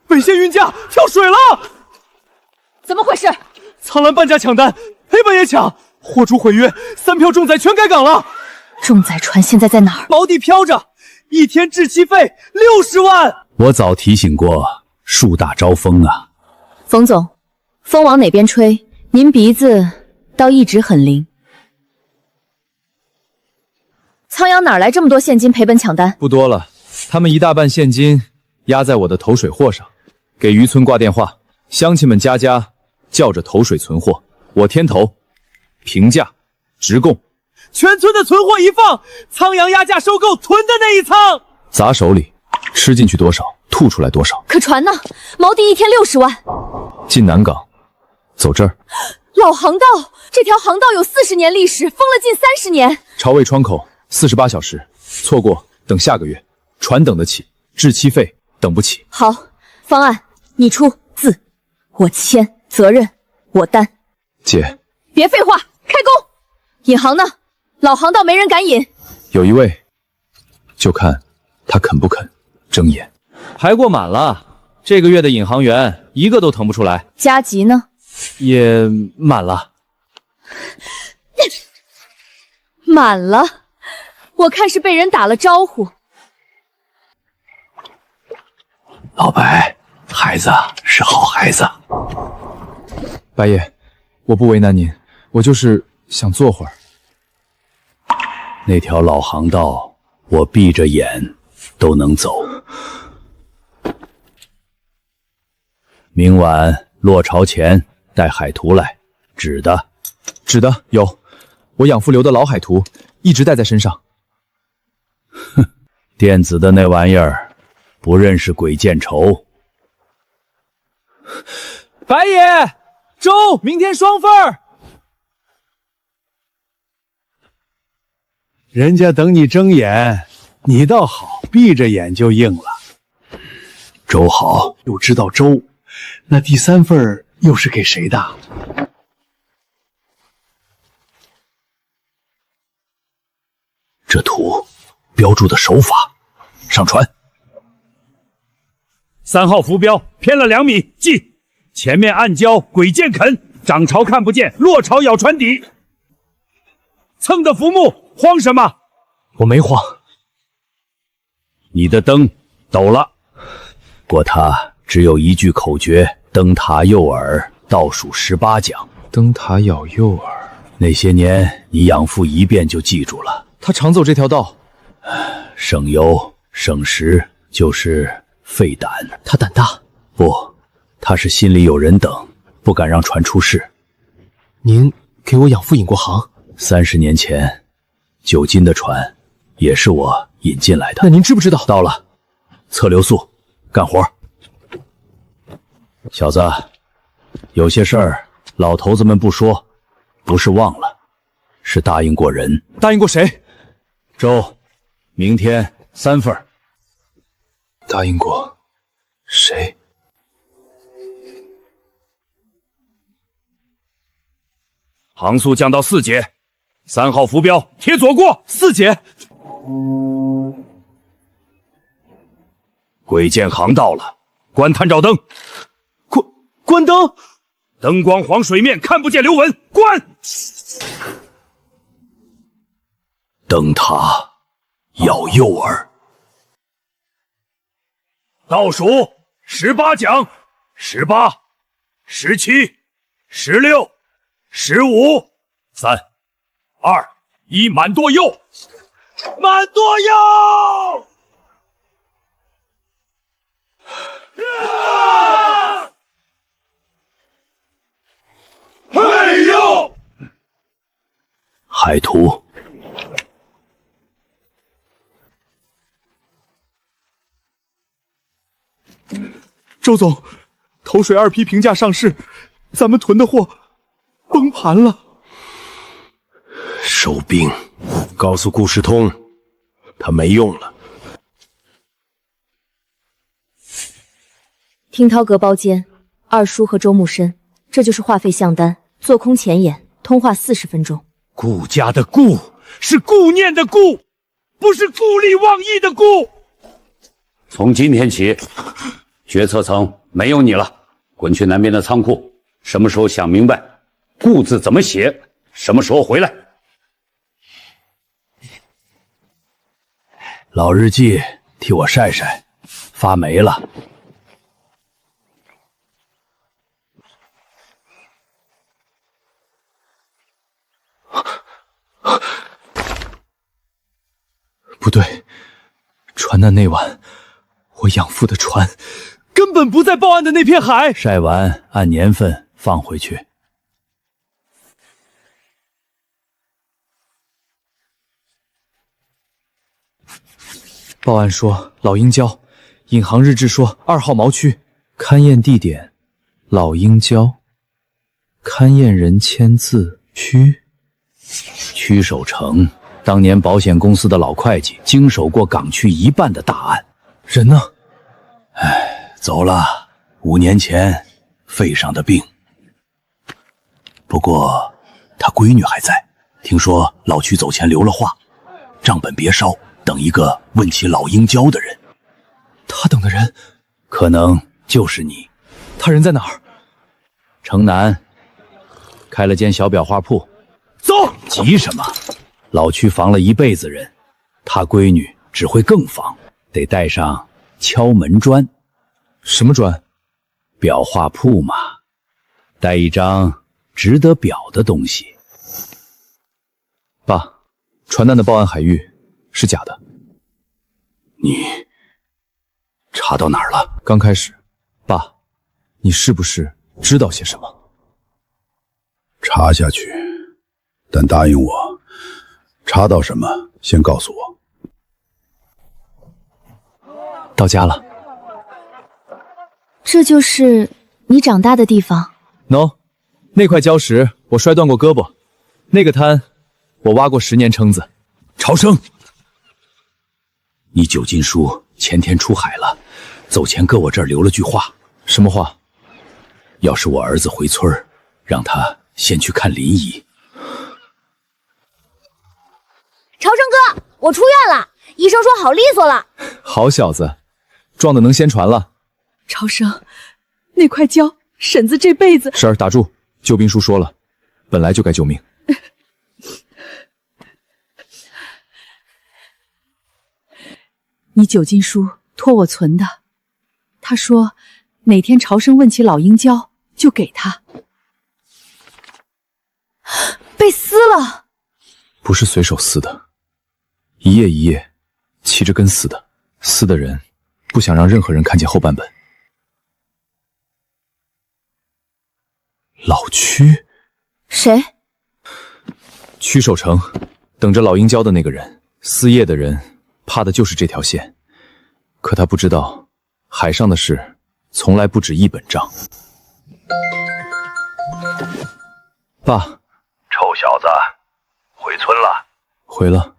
北线运价跳水了！怎么回事？苍兰半价抢单，黑本也抢，货主毁约，3票重载全改港了。重载船现在在哪儿？锚底飘着，一天滞期费60万。我早提醒过，树大招风啊。冯总，风往哪边吹，您鼻子倒一直很灵。苍阳哪来这么多现金赔本抢单？不多了，他们一大半现金压在我的投水货上，给渔村挂电话，乡亲们家家叫着投水存货，我添头，平价直供，全村的存货一放，苍阳压价收购囤的那一仓，砸手里，吃进去多少，吐出来多少。可船呢？锚底一天60万。进南港，走这儿。老航道，这条航道有40年历史，封了近30年。潮位窗口48小时，错过等下个月。船等得起，滞期费等不起。好，方案你出，字我签，责任我担。姐，别废话，开工！引航呢？老航道没人敢引。有一位，就看他肯不肯睁眼。排过满了，这个月的引航员一个都腾不出来。加急呢？也满了。满了，我看是被人打了招呼。老白，孩子是好孩子。白爷，我不为难您，我就是想坐会儿。那条老航道，我闭着眼都能走。明晚落潮前带海图来，纸的有，我养父留的老海图，一直带在身上。哼，电子的那玩意儿，不认识鬼见愁。白爷，粥明天双份儿。人家等你睁眼，你倒好，闭着眼就应了。粥好，又知道粥，那第3份又是给谁的？这图标注的手法，上传。3号浮标偏了2米，记。前面暗礁鬼见啃，涨潮看不见，落潮咬船底。蹭的浮木，慌什么？我没慌。你的灯抖了，过他只有一句口诀：灯塔诱饵，倒数18讲。灯塔咬诱饵，那些年你养父一遍就记住了。他常走这条道，省油省时就是费胆。他胆大？不，他是心里有人等，不敢让船出事。您给我养父引过航？30年前，九金的船也是我引进来的。那您知不知道？到了，测流速，干活。小子，有些事儿老头子们不说，不是忘了，是答应过人。答应过谁？粥，明天3份。答应过谁？航速降到4节，3号浮标贴左过4节。鬼见航到了，关探照灯。关灯。灯光黄水面看不见流纹，关。灯塔要诱饵。倒数18桨，18、17、16、15、3、2、1，满舵右，满舵右。嘿呦！海图，周总，投水2批平价上市，咱们囤的货崩盘了。收兵，告诉顾世通，他没用了。听涛阁包间，二叔和周木申，这就是话费项单，做空前眼，通话40分钟。顾家的顾是顾念的顾，不是顾利忘义的顾。从今天起，决策层没有你了，滚去南边的仓库，什么时候想明白顾字怎么写，什么时候回来。老日记替我晒晒，发霉了。不对，船难那晚，我养父的船根本不在报案的那片海。晒完按年份放回去。报案说老鹰礁，引航日志说2号锚区，勘验地点老鹰礁，勘验人签字曲守成，当年保险公司的老会计，经手过港区一半的大案。人呢？走了，5年前肺上的病。不过他闺女还在，听说老曲走前留了话，账本别烧，等一个问起老鹰礁的人。他等的人可能就是你。他人在哪儿？城南开了间小裱画铺。走！急什么？老曲防了一辈子人，他闺女只会更防，得带上敲门砖。什么砖？裱画铺嘛，带一张值得裱的东西。爸，船难的报案海域是假的。你查到哪儿了？刚开始。爸，你是不是知道些什么？查下去，但答应我，查到什么先告诉我。到家了。这就是你长大的地方？ No， 那块礁石我摔断过胳膊，那个滩我挖过10年蛏子。朝生，你九禁书前天出海了，走前搁我这儿留了句话。什么话？要是我儿子回村，让他先去看林姨。朝生哥，我出院了，医生说好利索了。好小子，壮的能先船了。朝生，那块礁，婶子这辈子……婶儿，打住！救兵书说了，本来就该救命。你九禁书托我存的，他说哪天朝生问起老鹰礁，就给他。被撕了。不是随手撕的，一页一页齐着根撕的。撕的人不想让任何人看见后半本。老屈？谁？屈守城，等着老鹰教的那个人。撕页的人怕的就是这条线，可他不知道，海上的事从来不止一本账。爸，臭小子，回村了？回了，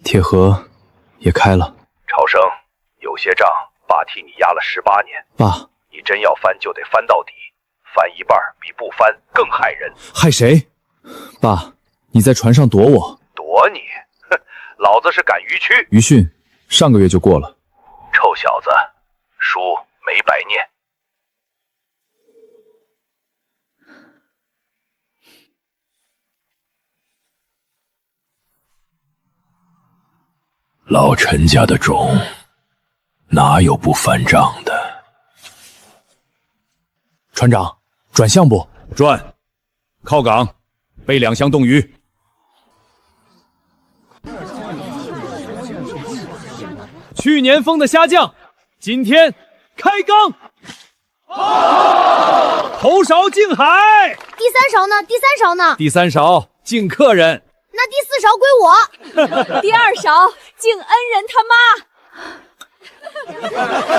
铁河也开了。朝生，有些账爸替你压了18年。爸，你真要翻就得翻到底，翻一半比不翻更害人。害谁？爸，你在船上躲我。躲你？哼，老子是赶鱼区。余训上个月就过了。臭小子，书没白念。老陈家的种，哪有不翻账的？船长，转向不？转，靠港，备2箱冻鱼。去年封的虾酱，今天开缸。头勺进海。第3勺呢？第3勺呢？第3勺敬客人。那第4勺归我。第2勺敬恩人他妈。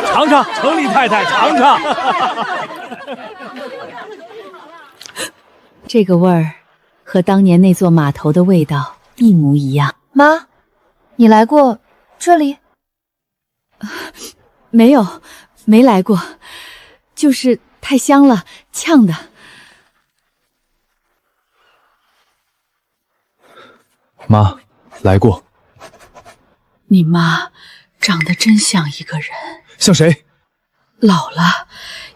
尝尝，城里太太尝尝。这个味儿和当年那座码头的味道一模一样。妈，你来过这里？没有，没来过，就是太香了，呛的。妈，来过。你妈长得真像一个人。像谁？老了，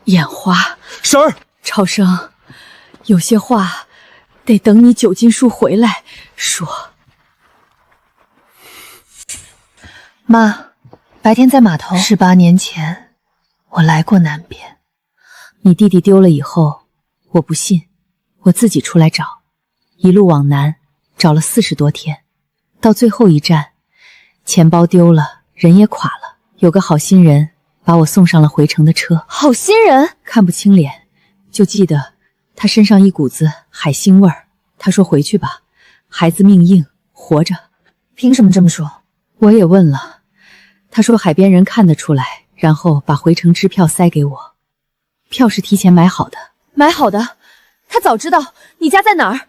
眼花。婶儿，超生，有些话得等你9斤叔回来说。妈，白天在码头，18年前我来过南边。你弟弟丢了以后，我不信，我自己出来找，一路往南，找了40多天，到最后一站，钱包丢了，人也垮了，有个好心人把我送上了回程的车。好心人？看不清脸，就记得他身上一股子海腥味儿。他说回去吧，孩子命硬，活着。凭什么这么说？我也问了，他说海边人看得出来，然后把回程支票塞给我，票是提前买好的。买好的？他早知道你家在哪儿。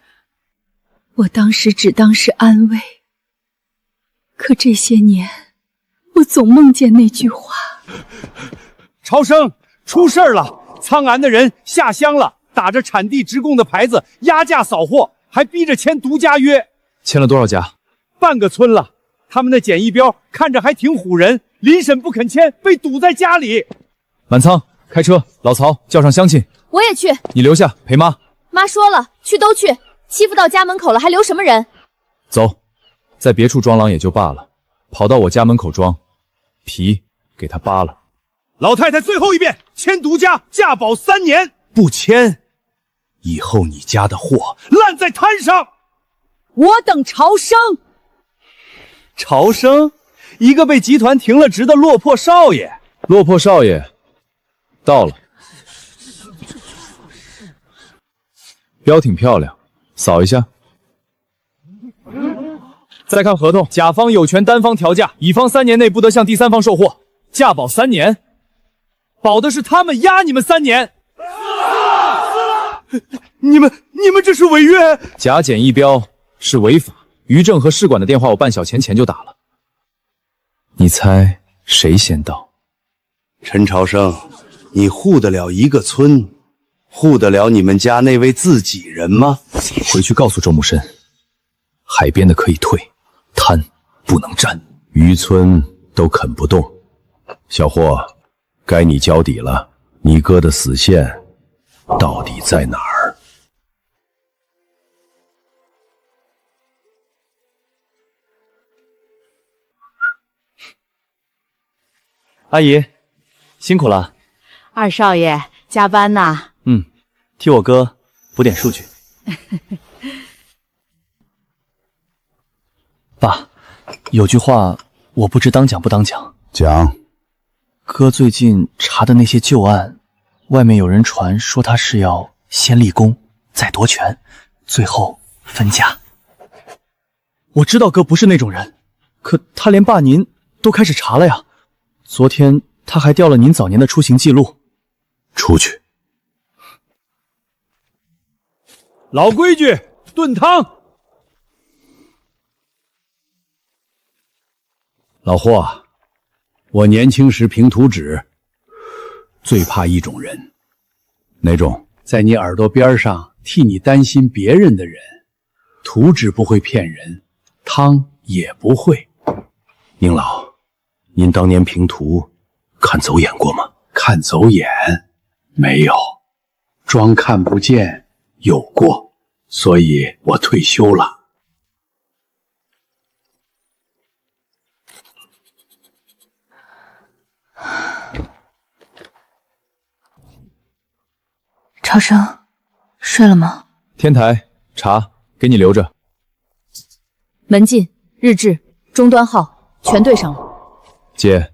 我当时只当是安慰，可这些年我总梦见那句话。朝生，出事了！苍安的人下乡了，打着产地直供的牌子压价扫货，还逼着签独家约。签了多少家？半个村了。他们的检疫标看着还挺唬人，临审不肯签，被堵在家里。满仓，开车，老曹叫上乡亲。我也去。你留下陪妈。妈说了，去都去，欺负到家门口了，还留什么人？走，在别处装狼也就罢了，跑到我家门口装，皮给他扒了。老太太最后一遍，签独家，价保3年。不签，以后你家的货烂在摊上。我等朝生。朝生，一个被集团停了职的落魄少爷。落魄少爷到了，标挺漂亮，扫一下。再看合同，甲方有权单方调价，乙方3年内不得向第三方售货，价保3年。保的是他们压你们3年。你们这是违约！假检疫标是违法。于正和市管的电话我半小前就打了。你猜谁先到？陈朝生，你护得了一个村，护得了你们家那位自己人吗？回去告诉周木申，海边的可以退，滩不能占。渔村都啃不动。小霍，该你交底了，你哥的死线到底在哪儿？阿姨，辛苦了。二少爷加班呐？替我哥补点数据。爸，有句话我不知当讲不当讲。讲。哥最近查的那些旧案，外面有人传说他是要先立功，再夺权，最后分家。我知道哥不是那种人，可他连爸您都开始查了呀。昨天他还调了您早年的出行记录。出去。老规矩，炖汤。老霍，我年轻时评图纸，最怕一种人。哪种？在你耳朵边上替你担心别人的人。图纸不会骗人，汤也不会。宁老，您当年评图看走眼过吗？看走眼没有，装看不见有过，所以我退休了。超生，睡了吗？天台茶给你留着。门禁、日志、终端号全对上了。姐，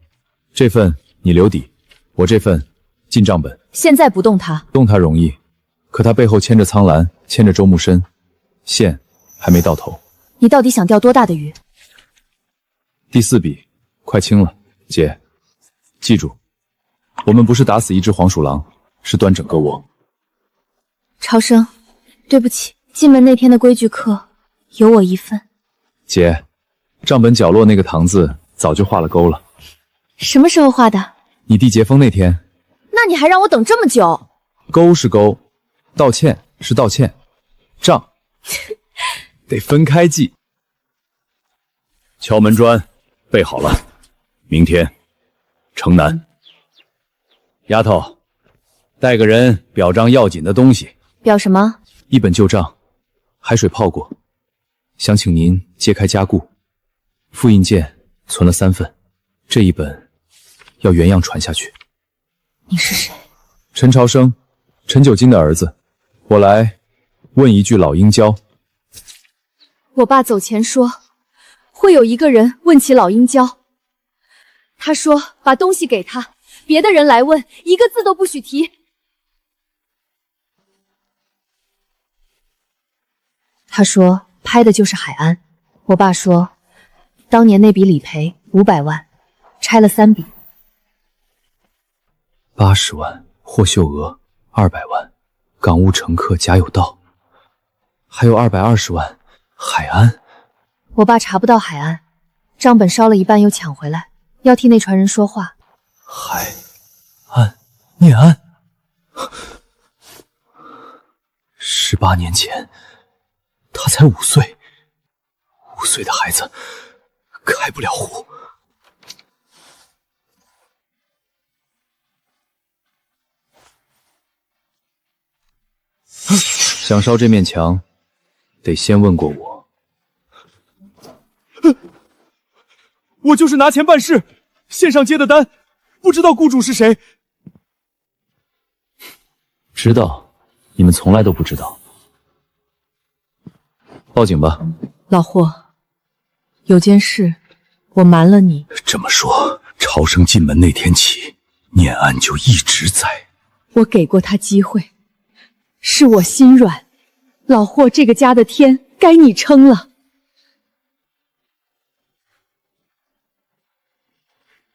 这份你留底，我这份进账本。现在不动它，动它容易，可它背后牵着苍兰，牵着周木申，线还没到头。你到底想钓多大的鱼？第4笔快清了，姐，记住，我们不是打死一只黄鼠狼，是端整个窝。超生，对不起，进门那天的规矩课有我一份。姐，账本角落那个堂字早就画了勾了。什么时候画的？你弟结婚那天。那你还让我等这么久？勾是勾，道歉是道歉，账得分开记。敲门砖备好了，明天城南。丫头，带个人表彰要紧的东西。表什么？一本旧账，海水泡过，想请您揭开加固。复印件存了3份，这一本要原样传下去。你是谁？陈朝生，陈九金的儿子。我来问一句老鹰教。我爸走前说，会有一个人问起老鹰教。他说把东西给他，别的人来问，一个字都不许提。他说拍的就是海安。我爸说，当年那笔理赔500万，拆了3笔。80万获秀额，200万港务乘客贾有道，还有220万海安。我爸查不到海安，账本烧了一半又抢回来，要替那传人说话。海安，念安，18年前他才5岁，5岁的孩子开不了户。想烧这面墙，得先问过我。我就是拿钱办事，线上接的单，不知道雇主是谁。知道，你们从来都不知道。报警吧。老霍，有件事我瞒了你。这么说，朝生进门那天起，念安就一直在。我给过他机会，是我心软。老霍这个家的天该你撑了。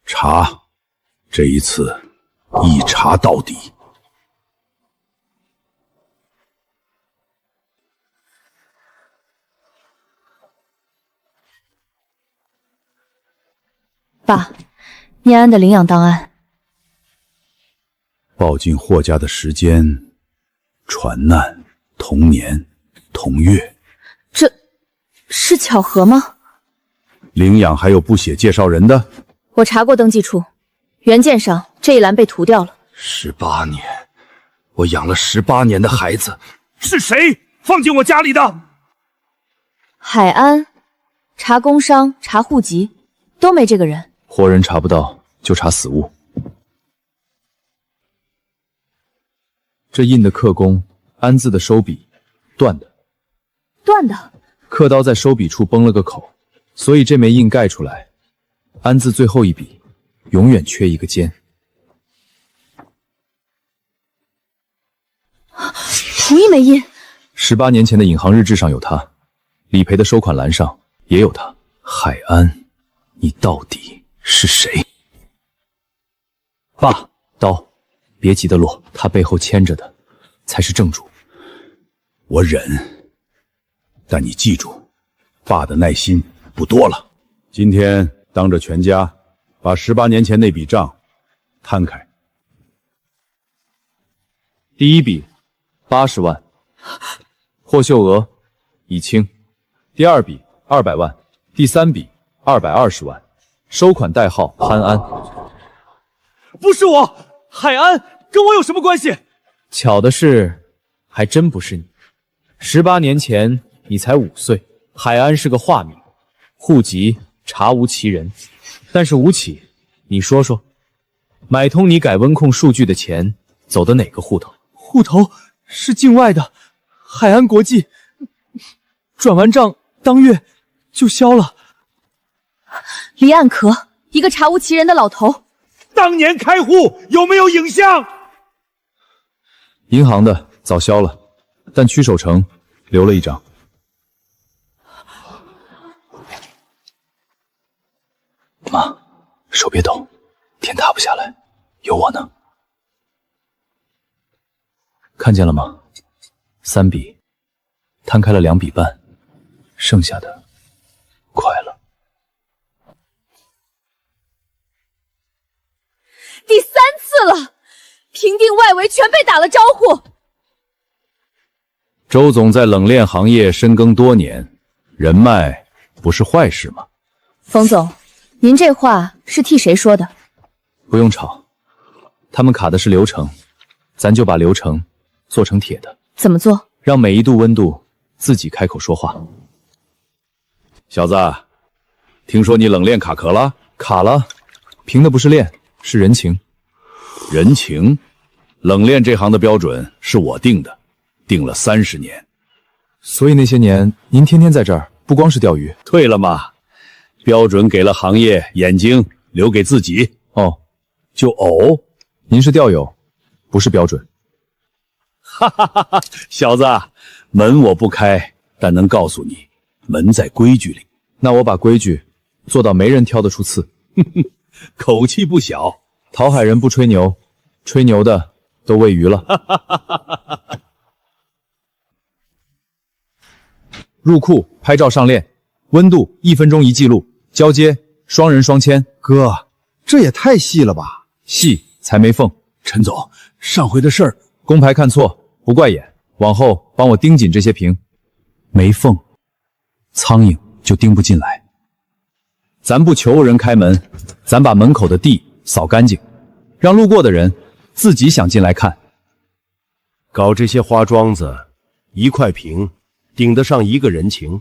查，这一次一查到底。爸，念安的领养档案。报进霍家的时间、船难、同年、同月。这是巧合吗？领养还有不写介绍人的？我查过登记处，原件上这一栏被涂掉了。18年，我养了18年的孩子，是谁放进我家里的？海安，查工伤、查户籍，都没这个人。活人查不到，就查死物。这印的刻工，安字的收笔，断的。断的。刻刀在收笔处崩了个口，所以这枚印盖出来，安字最后一笔永远缺一个尖。同一枚印，18年前的引行日志上有他，理赔的收款栏上也有他。海安，你到底是谁？爸，刀，别急得落，他背后牵着的才是正主。我忍，但你记住，爸的耐心不多了。今天当着全家，把18年前那笔账摊开。第一笔80万，获秀额已清；第二笔200万，第三笔220万，收款代号潘安。不是我，海安跟我有什么关系？巧的是，还真不是你。18年前你才5岁，海安是个化名，户籍查无其人。但是吴起，你说说，买通你改温控数据的钱走的哪个户头？户头是境外的，海安国际，转完账当月就消了。离岸壳，一个查无其人的老头。当年开户有没有影像？银行的早消了，但曲守成留了一张。妈，手别抖，天塌不下来，有我呢。看见了吗？3笔，摊开了2笔半，剩下的快了。第3次了，平定外围全被打了招呼。周总在冷链行业深耕多年，人脉不是坏事吗？冯总，您这话是替谁说的？不用吵，他们卡的是流程，咱就把流程做成铁的。怎么做？让每一度温度自己开口说话。小子，听说你冷链卡壳了？卡了，凭的不是链，是人情。人情？冷链这行的标准是我定的，定了30年。所以那些年您天天在这儿，不光是钓鱼。对了嘛，标准给了行业，眼睛留给自己。哦，就哦，您是钓友，不是标准。哈哈哈哈！小子，门我不开，但能告诉你，门在规矩里。那我把规矩做到没人挑得出刺。口气不小。讨海人不吹牛，吹牛的都喂鱼了。入库拍照上链，温度1分钟1记录，交接双人双签。哥，这也太细了吧？细才没缝。陈总，上回的事儿，工牌看错不怪眼，往后帮我盯紧这些屏，没缝，苍蝇就盯不进来。咱不求人开门，咱把门口的地扫干净，让路过的人自己想进来看。搞这些花桩子，1块屏顶得上1个人情。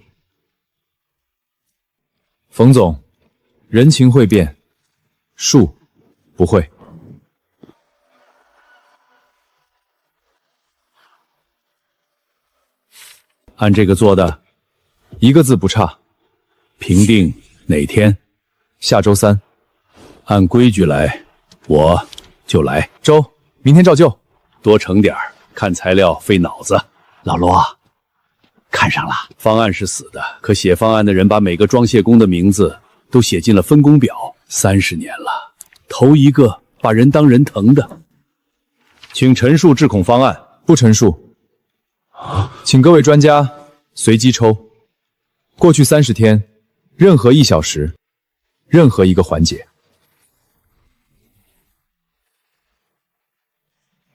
冯总，人情会变，术不会。按这个做的，1个字不差。评定哪天？下周3。按规矩来，我就来。周，明天照旧。多盛点儿，看材料费脑子。老罗，看上了。方案是死的，可写方案的人把每个装卸工的名字都写进了分工表。30年了，头一个把人当人疼的。请陈述质控方案。不陈述。请各位专家随机抽。过去30天，任何1小时，任何一个环节。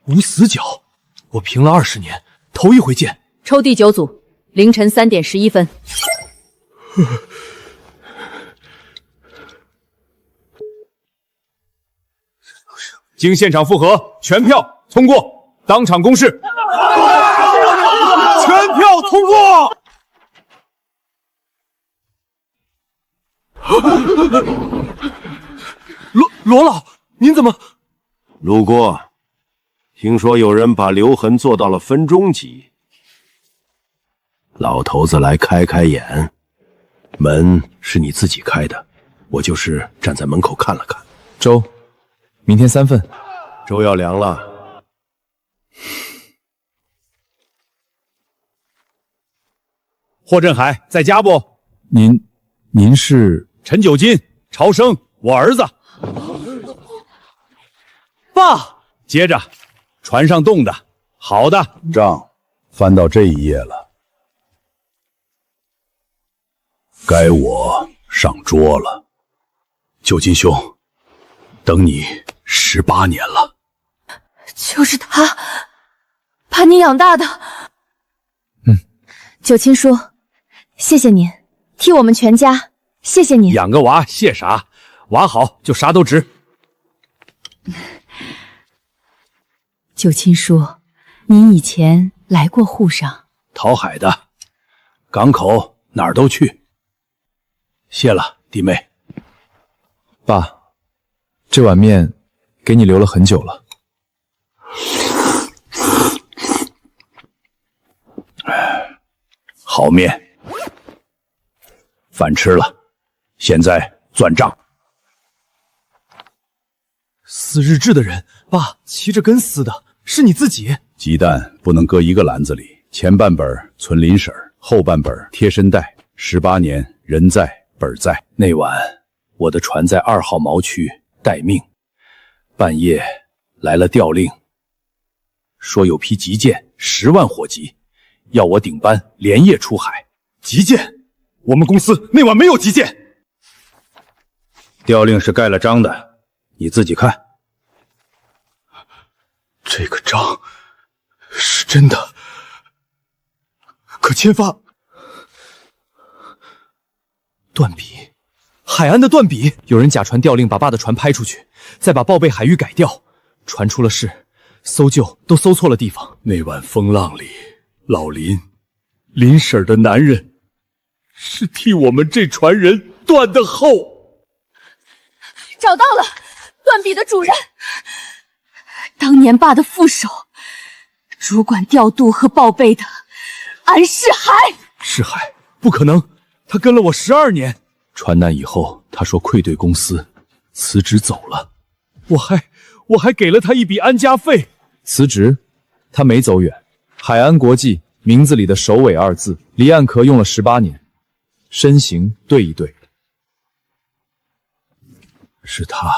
无死角，我评了20年，头一回见。抽第9组，凌晨3点11分。经现场复核，全票通过，当场公示。全票通过。罗老，您怎么？路过，听说有人把留痕做到了分钟级。老头子来开开眼，门是你自己开的，我就是站在门口看了看。粥，明天3份。粥要凉了。霍振海在家不？您是陈九金，朝生，我儿子。爸，接着，船上冻的，好的。账翻到这一页了，该我上桌了。九金兄，等你18年了。就是他，把你养大的。九亲叔，谢谢您，替我们全家，谢谢您。养个娃谢啥？娃好就啥都值。九亲叔，您以前来过沪上？讨海的，港口哪儿都去。谢了，弟妹。爸，这碗面给你留了很久了。好面，饭吃了，现在算账。死日志的人，爸，骑着跟死的是你自己。鸡蛋不能搁一个篮子里，前半本存林婶儿，后半本贴身带。18年，人在本在。那晚我的船在2号锚区待命，半夜来了调令，说有批急件10万火急，要我顶班连夜出海。急件？我们公司那晚没有急件。调令是盖了章的，你自己看。这个章是真的，可签发断笔，海岸的断笔。有人假传调令，把爸的船拍出去，再把报备海域改掉，船出了事，搜救都搜错了地方。那晚风浪里，老林婶的男人是替我们这船人断的后。找到了，断笔的主人，当年爸的副手，主管调度和报备的安世海。世海不可能，他跟了我12年。船难以后，他说愧对公司，辞职走了。我还给了他一笔安家费。辞职，他没走远。海安国际名字里的首尾2字，离岸壳用了18年，身形对一对。是他，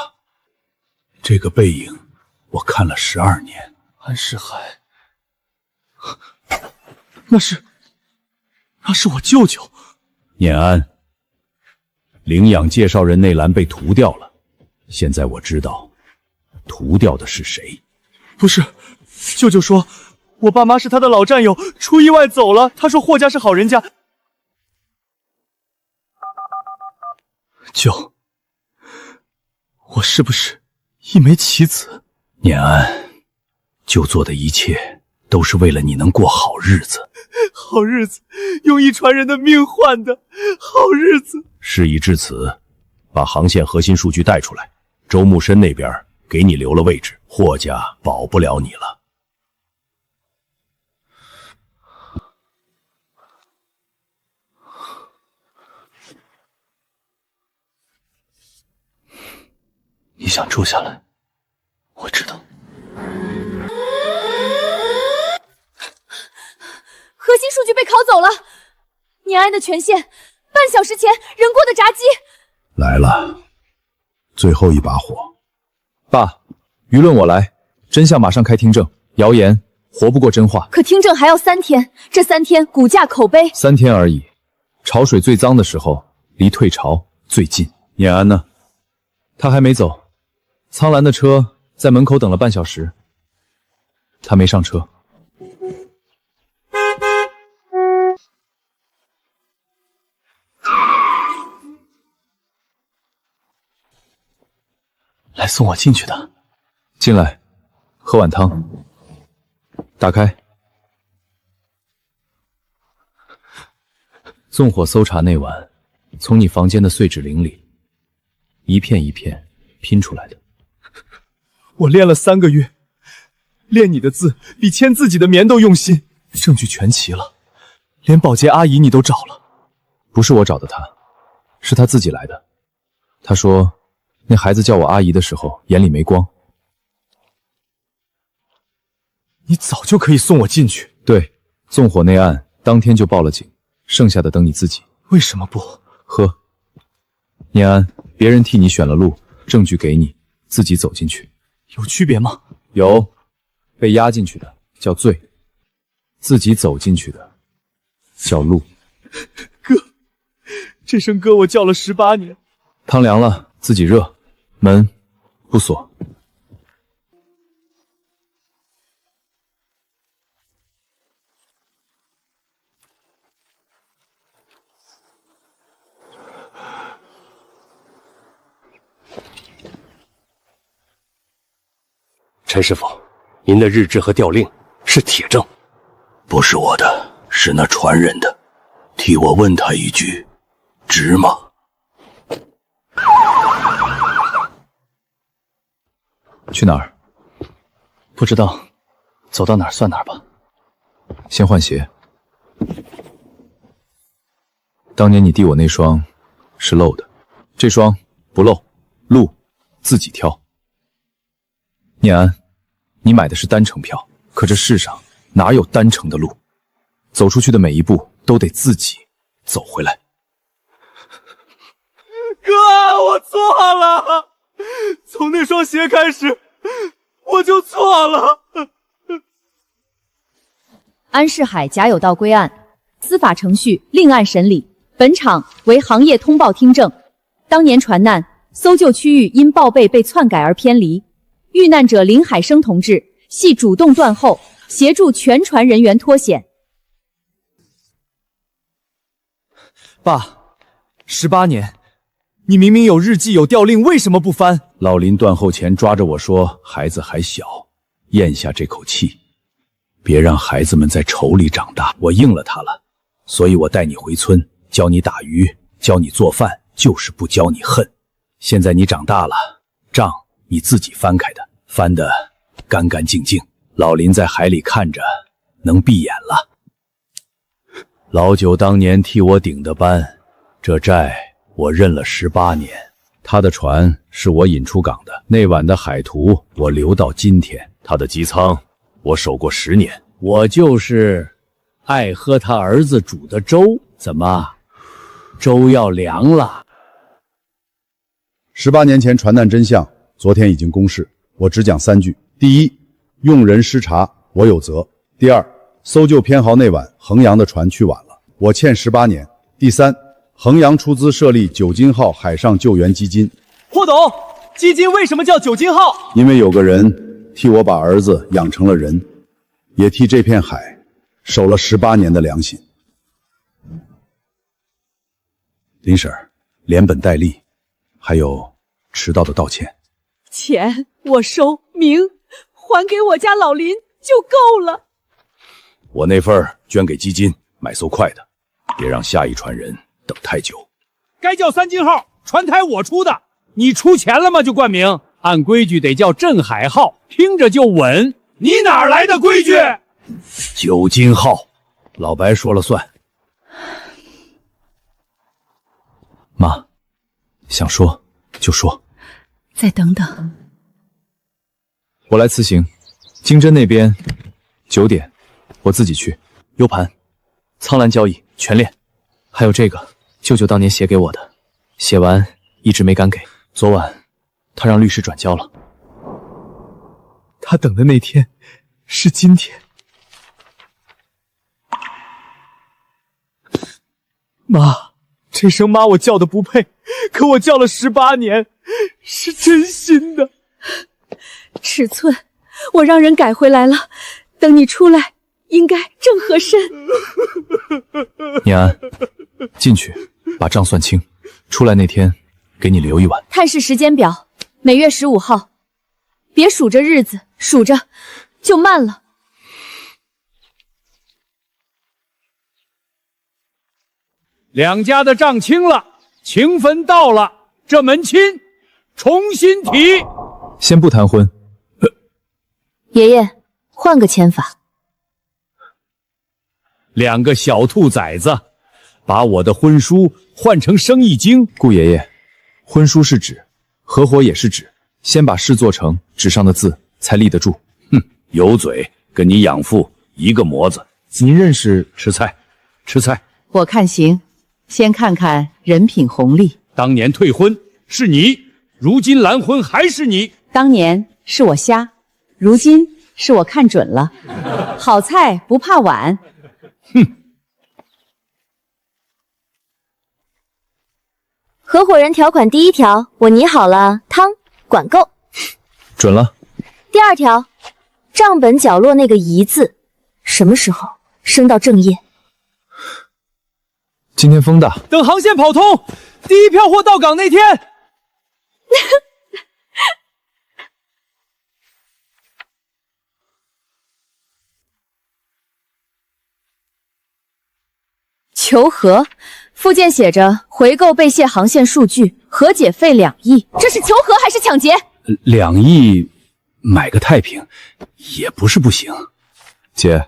这个背影我看了12年。安世海，那是我舅舅。念安，领养介绍人内栏被涂掉了，现在我知道涂掉的是谁。不是，舅舅说我爸妈是他的老战友，出意外走了。他说霍家是好人家。舅，我是不是一枚棋子？念安，舅做的一切都是为了你能过好日子。好日子，用一船人的命换的好日子。事已至此，把航线核心数据带出来。周木申那边给你留了位置，霍家保不了你了。你想住下来，我知道。核心数据被拷走了，念安的权限，半小时前人过的闸机来了，最后一把火。爸，舆论我来，真相马上开听证，谣言活不过真话。可听证还要3天，这3天股价口碑3天而已。潮水最脏的时候，离退潮最近。念安呢？他还没走，苍兰的车在门口等了半小时，他没上车。来送我进去的。进来，喝碗汤。打开。纵火搜查那晚，从你房间的碎纸灵里，一片一片拼出来的。我练了3个月，练你的字比签自己的棉都用心。证据全齐了，连保洁阿姨你都找了。不是我找的她，是他自己来的。他说，那孩子叫我阿姨的时候，眼里没光。你早就可以送我进去。对，纵火那案当天就报了警，剩下的等你自己。为什么不？喝。念安，别人替你选了路，证据给你，自己走进去，有区别吗？有，被压进去的叫罪，自己走进去的叫路。哥，这声哥我叫了18年。汤凉了，自己热，门不锁。陈师傅，您的日志和调令是铁证，不是我的，是那传人的。替我问他一句，值吗？去哪儿？不知道，走到哪儿算哪儿吧。先换鞋。当年你递我那双是漏的，这双不漏，路自己挑。念安，你买的是单程票，可这世上哪有单程的路？走出去的每一步都得自己走回来。哥，我错了，从那双鞋开始，我就错了。安世海假有道归案，司法程序另案审理。本场为行业通报听证。当年船难，搜救区域因报备被篡改而偏离。遇难者林海生同志系主动断后，协助全船人员脱险。爸，18年，你明明有日记有调令，为什么不翻？老林断后前抓着我说，孩子还小，咽下这口气，别让孩子们在仇里长大。我应了他了，所以我带你回村，教你打鱼，教你做饭，就是不教你恨。现在你长大了，账你自己翻开的，翻得干干净净。老林在海里看着，能闭眼了。老九当年替我顶的班，这债我认了18年。他的船是我引出港的，那晚的海图我留到今天。他的机舱我守过10年。我就是爱喝他儿子煮的粥，怎么？粥要凉了。 18年前船难真相，昨天已经公示，我只讲3句。第一，用人失察，我有责。第二，搜救偏航那晚，衡阳的船去晚了，我欠18年。第三，衡阳出资设立九金号海上救援基金。霍董，基金为什么叫九金号？因为有个人替我把儿子养成了人，也替这片海守了18年的良心。林婶儿，连本带利。 还有迟到的道歉，钱我收，名还给我家老林就够了。我那份捐给基金，买艘快的，别让下一船人等太久。该叫3金号，船台我出的，你出钱了吗？就冠名，按规矩得叫镇海号，听着就稳。你哪来的规矩？9金号，老白说了算。妈。 想说就说，再等等。我来辞行，经侦那边9点，我自己去。U 盘、苍蓝交易全链，还有这个舅舅当年写给我的，写完一直没敢给。昨晚他让律师转交了。他等的那天是今天。妈，这声妈我叫的不配。 可我叫了18年，是真心的。尺寸我让人改回来了，等你出来应该正合身。念安，进去把账算清，出来那天给你留一晚。探视时间表，每月15号，别数着日子，数着就慢了。两家的账清了。 情分到了，这门亲重新提。先不谈婚。爷爷，换个签法。 2个小兔崽子，把我的婚书换成生意经。顾爷爷，婚书是纸，合伙也是纸，先把事做成，纸上的字才立得住。哼，有嘴，跟你养父一个模子。您认识？吃菜，吃菜。我看行，先看看人品红利。当年退婚是你，如今拦婚还是你。当年是我瞎，如今是我看准了。好菜不怕晚。哼。合伙人条款第1条，我拟好了，汤管够。准了。第2条，账本角落那个乙字，什么时候升到正业？今天风大，等航线跑通，第一票货到港那天。求和，附件写着回购被卸航线数据，和解费2亿，这是求和还是抢劫？2亿买个太平也不是不行。姐，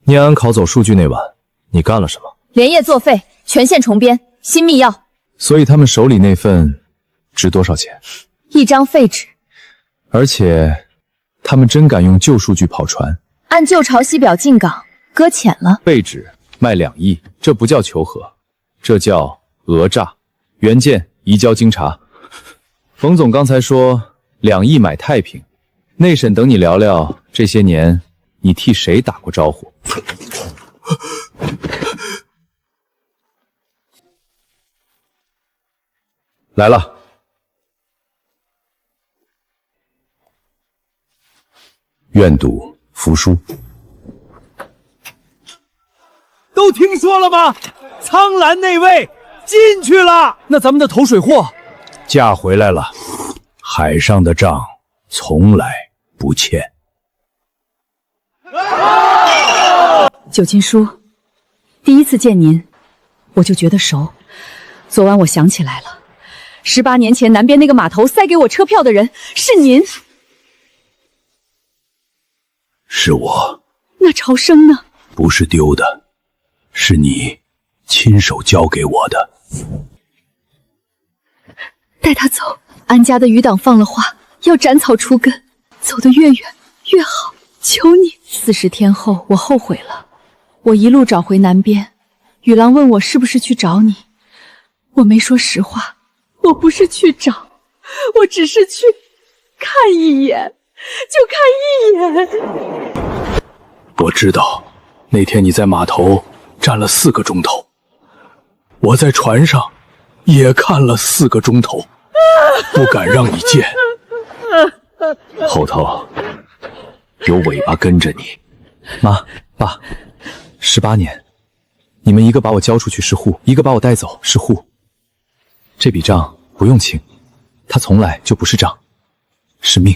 念安拷走数据那晚，你干了什么？连夜作废，全线重编，新密钥。所以他们手里那份值多少钱？1张废纸。而且他们真敢用旧数据跑船，按旧潮汐表进港，搁浅了。废纸卖2亿，这不叫求和，这叫讹诈。原件移交经查。冯总刚才说2亿买太平，内审等你聊聊这些年你替谁打过招呼。来了。愿赌服输。都听说了吗？苍兰那位进去了。那咱们的投水货嫁回来了，海上的账从来不欠。九亲叔，第一次见您，我就觉得熟。昨晚我想起来了，18年前南边那个码头塞给我车票的人是您。是我。那朝生呢？不是丢的，是你亲手交给我的。带他走。安家的余党放了话，要斩草除根，走得越远越好，求你。40天后，我后悔了。我一路找回南边，雨狼问我是不是去找你，我没说实话，我不是去找，我只是去看一眼，就看一眼。我知道，那天你在码头站了4个钟头，我在船上也看了4个钟头，不敢让你见。后头有尾巴跟着你。妈，爸，18年，你们一个把我交出去是户，一个把我带走是户。这笔账不用清，它从来就不是账，是命。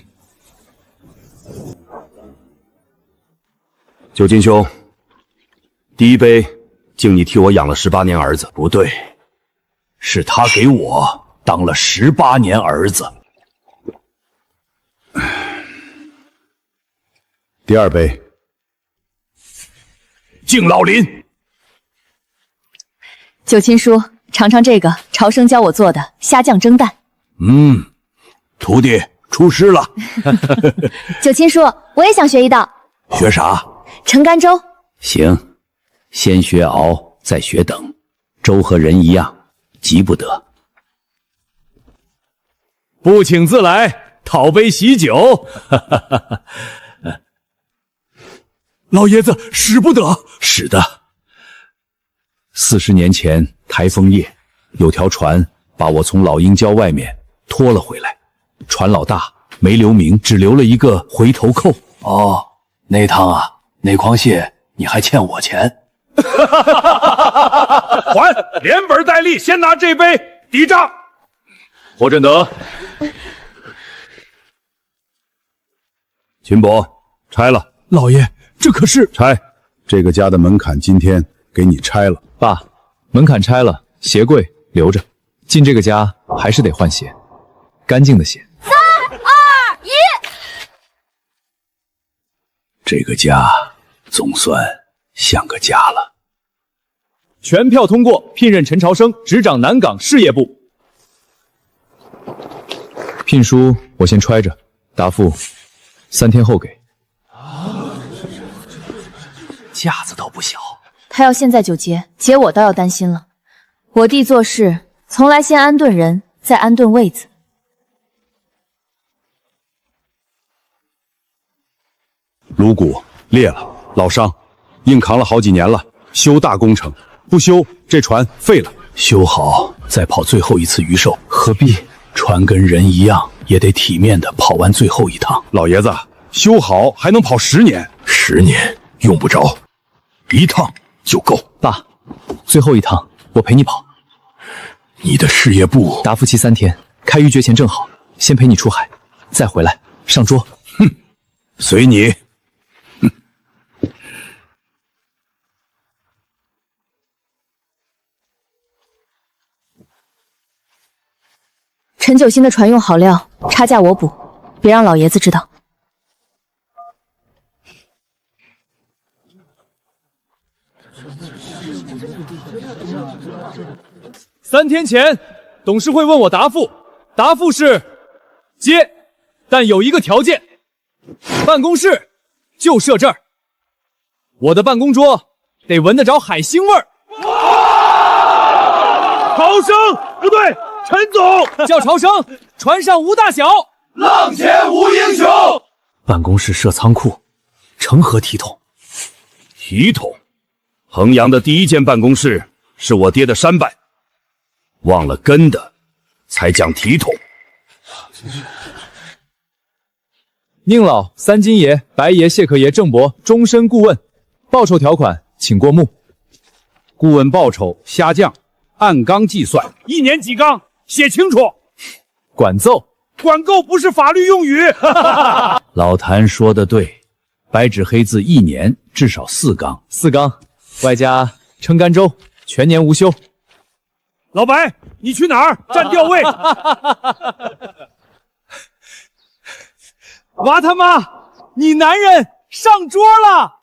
九金兄，第一杯敬你替我养了18年儿子。不对，是他给我当了18年儿子。第2杯，敬老林。九亲叔，尝尝这个朝生教我做的虾酱蒸蛋。徒弟出师了。九亲叔，我也想学一道。学啥？澄干粥。行，先学熬，再学等。粥和人一样，急不得。不请自来，讨杯喜酒。老爷子使不得。使的。40年前台风夜，有条船把我从老鹰礁外面拖了回来，船老大没留名，只留了一个回头扣。哦，那趟啊，那筐蟹你还欠我钱。还，连本带利，先拿这杯抵账。霍振德，秦伯，拆了。老爷，这可是拆。这个家的门槛今天给你拆了。爸，门槛拆了，鞋柜留着。进这个家还是得换鞋，干净的鞋。3、2、1。这个家总算像个家了。全票通过聘任陈朝生执掌南港事业部。聘书我先揣着，答复3天后给。架子倒不小。他要现在就结，结我倒要担心了。我弟做事从来先安顿人，再安顿位子。颅骨裂了，老伤，硬扛了好几年了，修大工程，不修这船废了。修好再跑最后一次鱼寿，何必？船跟人一样，也得体面的跑完最后一趟。老爷子，修好还能跑10年？10年用不着，1趟就够。爸，最后一趟我陪你跑。你的事业部答复期3天，开渔决前正好，先陪你出海，再回来上桌。哼，随你。陈九新的船用好料，差价我补，别让老爷子知道。3天前，董事会问我答复，答复是接，但有一个条件，办公室就设这儿，我的办公桌得闻得着海腥味儿。朝生不对，陈总叫朝生，船上无大小，浪前无英雄。办公室设仓库，成何体统？体统？衡阳的第1间办公室是我爹的山拜，忘了根的才讲体统。宁老、三金爷、白爷、谢客爷、郑伯终身顾问，报酬条款请过目。顾问报酬下降，按缸计算，1年几缸，写清楚。管奏，管够不是法律用语。老谭说的对，白纸黑字1年至少4缸，4缸，外加撑干粥，全年无休。老白，你去哪儿？站吊位。娃他妈，你男人上桌了。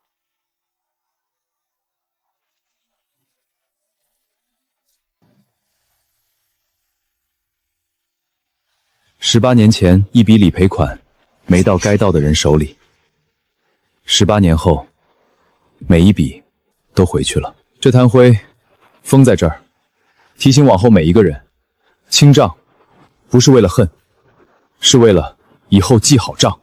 18年前，一笔理赔款没到该到的人手里。18年后，每一笔都回去了。这滩灰封在这儿，提醒往后每一个人，清账不是为了恨，是为了以后记好账。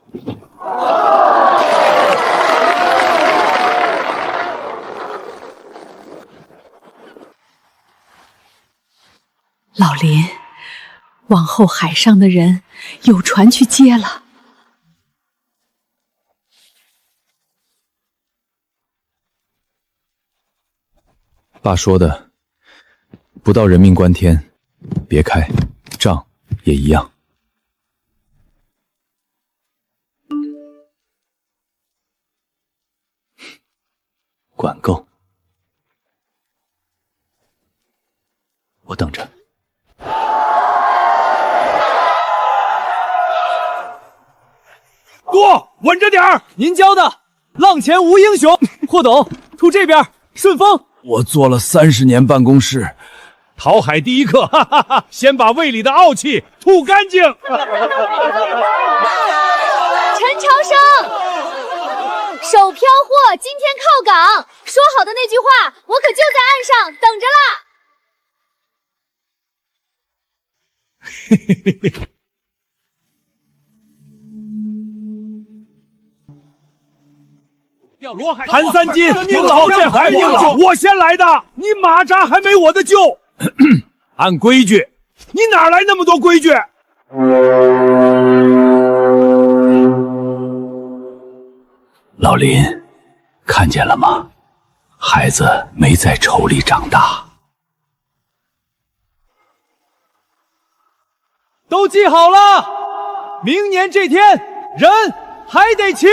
老林，往后海上的人有船去接了。爸说的，不到人命关天，别开，账也一样。管够，我等着。多稳着点儿！您教的，浪前无英雄。霍董，吐这边，顺风。我做了30年办公室，讨海第一课，哈哈哈！先把胃里的傲气吐干净。陈朝生，手漂货今天靠港，说好的那句话，我可就在岸上等着啦。韩三金，宁老这还宁老，我先来的，你马扎还没我的旧。按规矩，你哪来那么多规矩？老林，看见了吗？孩子没在愁里长大。都记好了，明年这天人还得齐。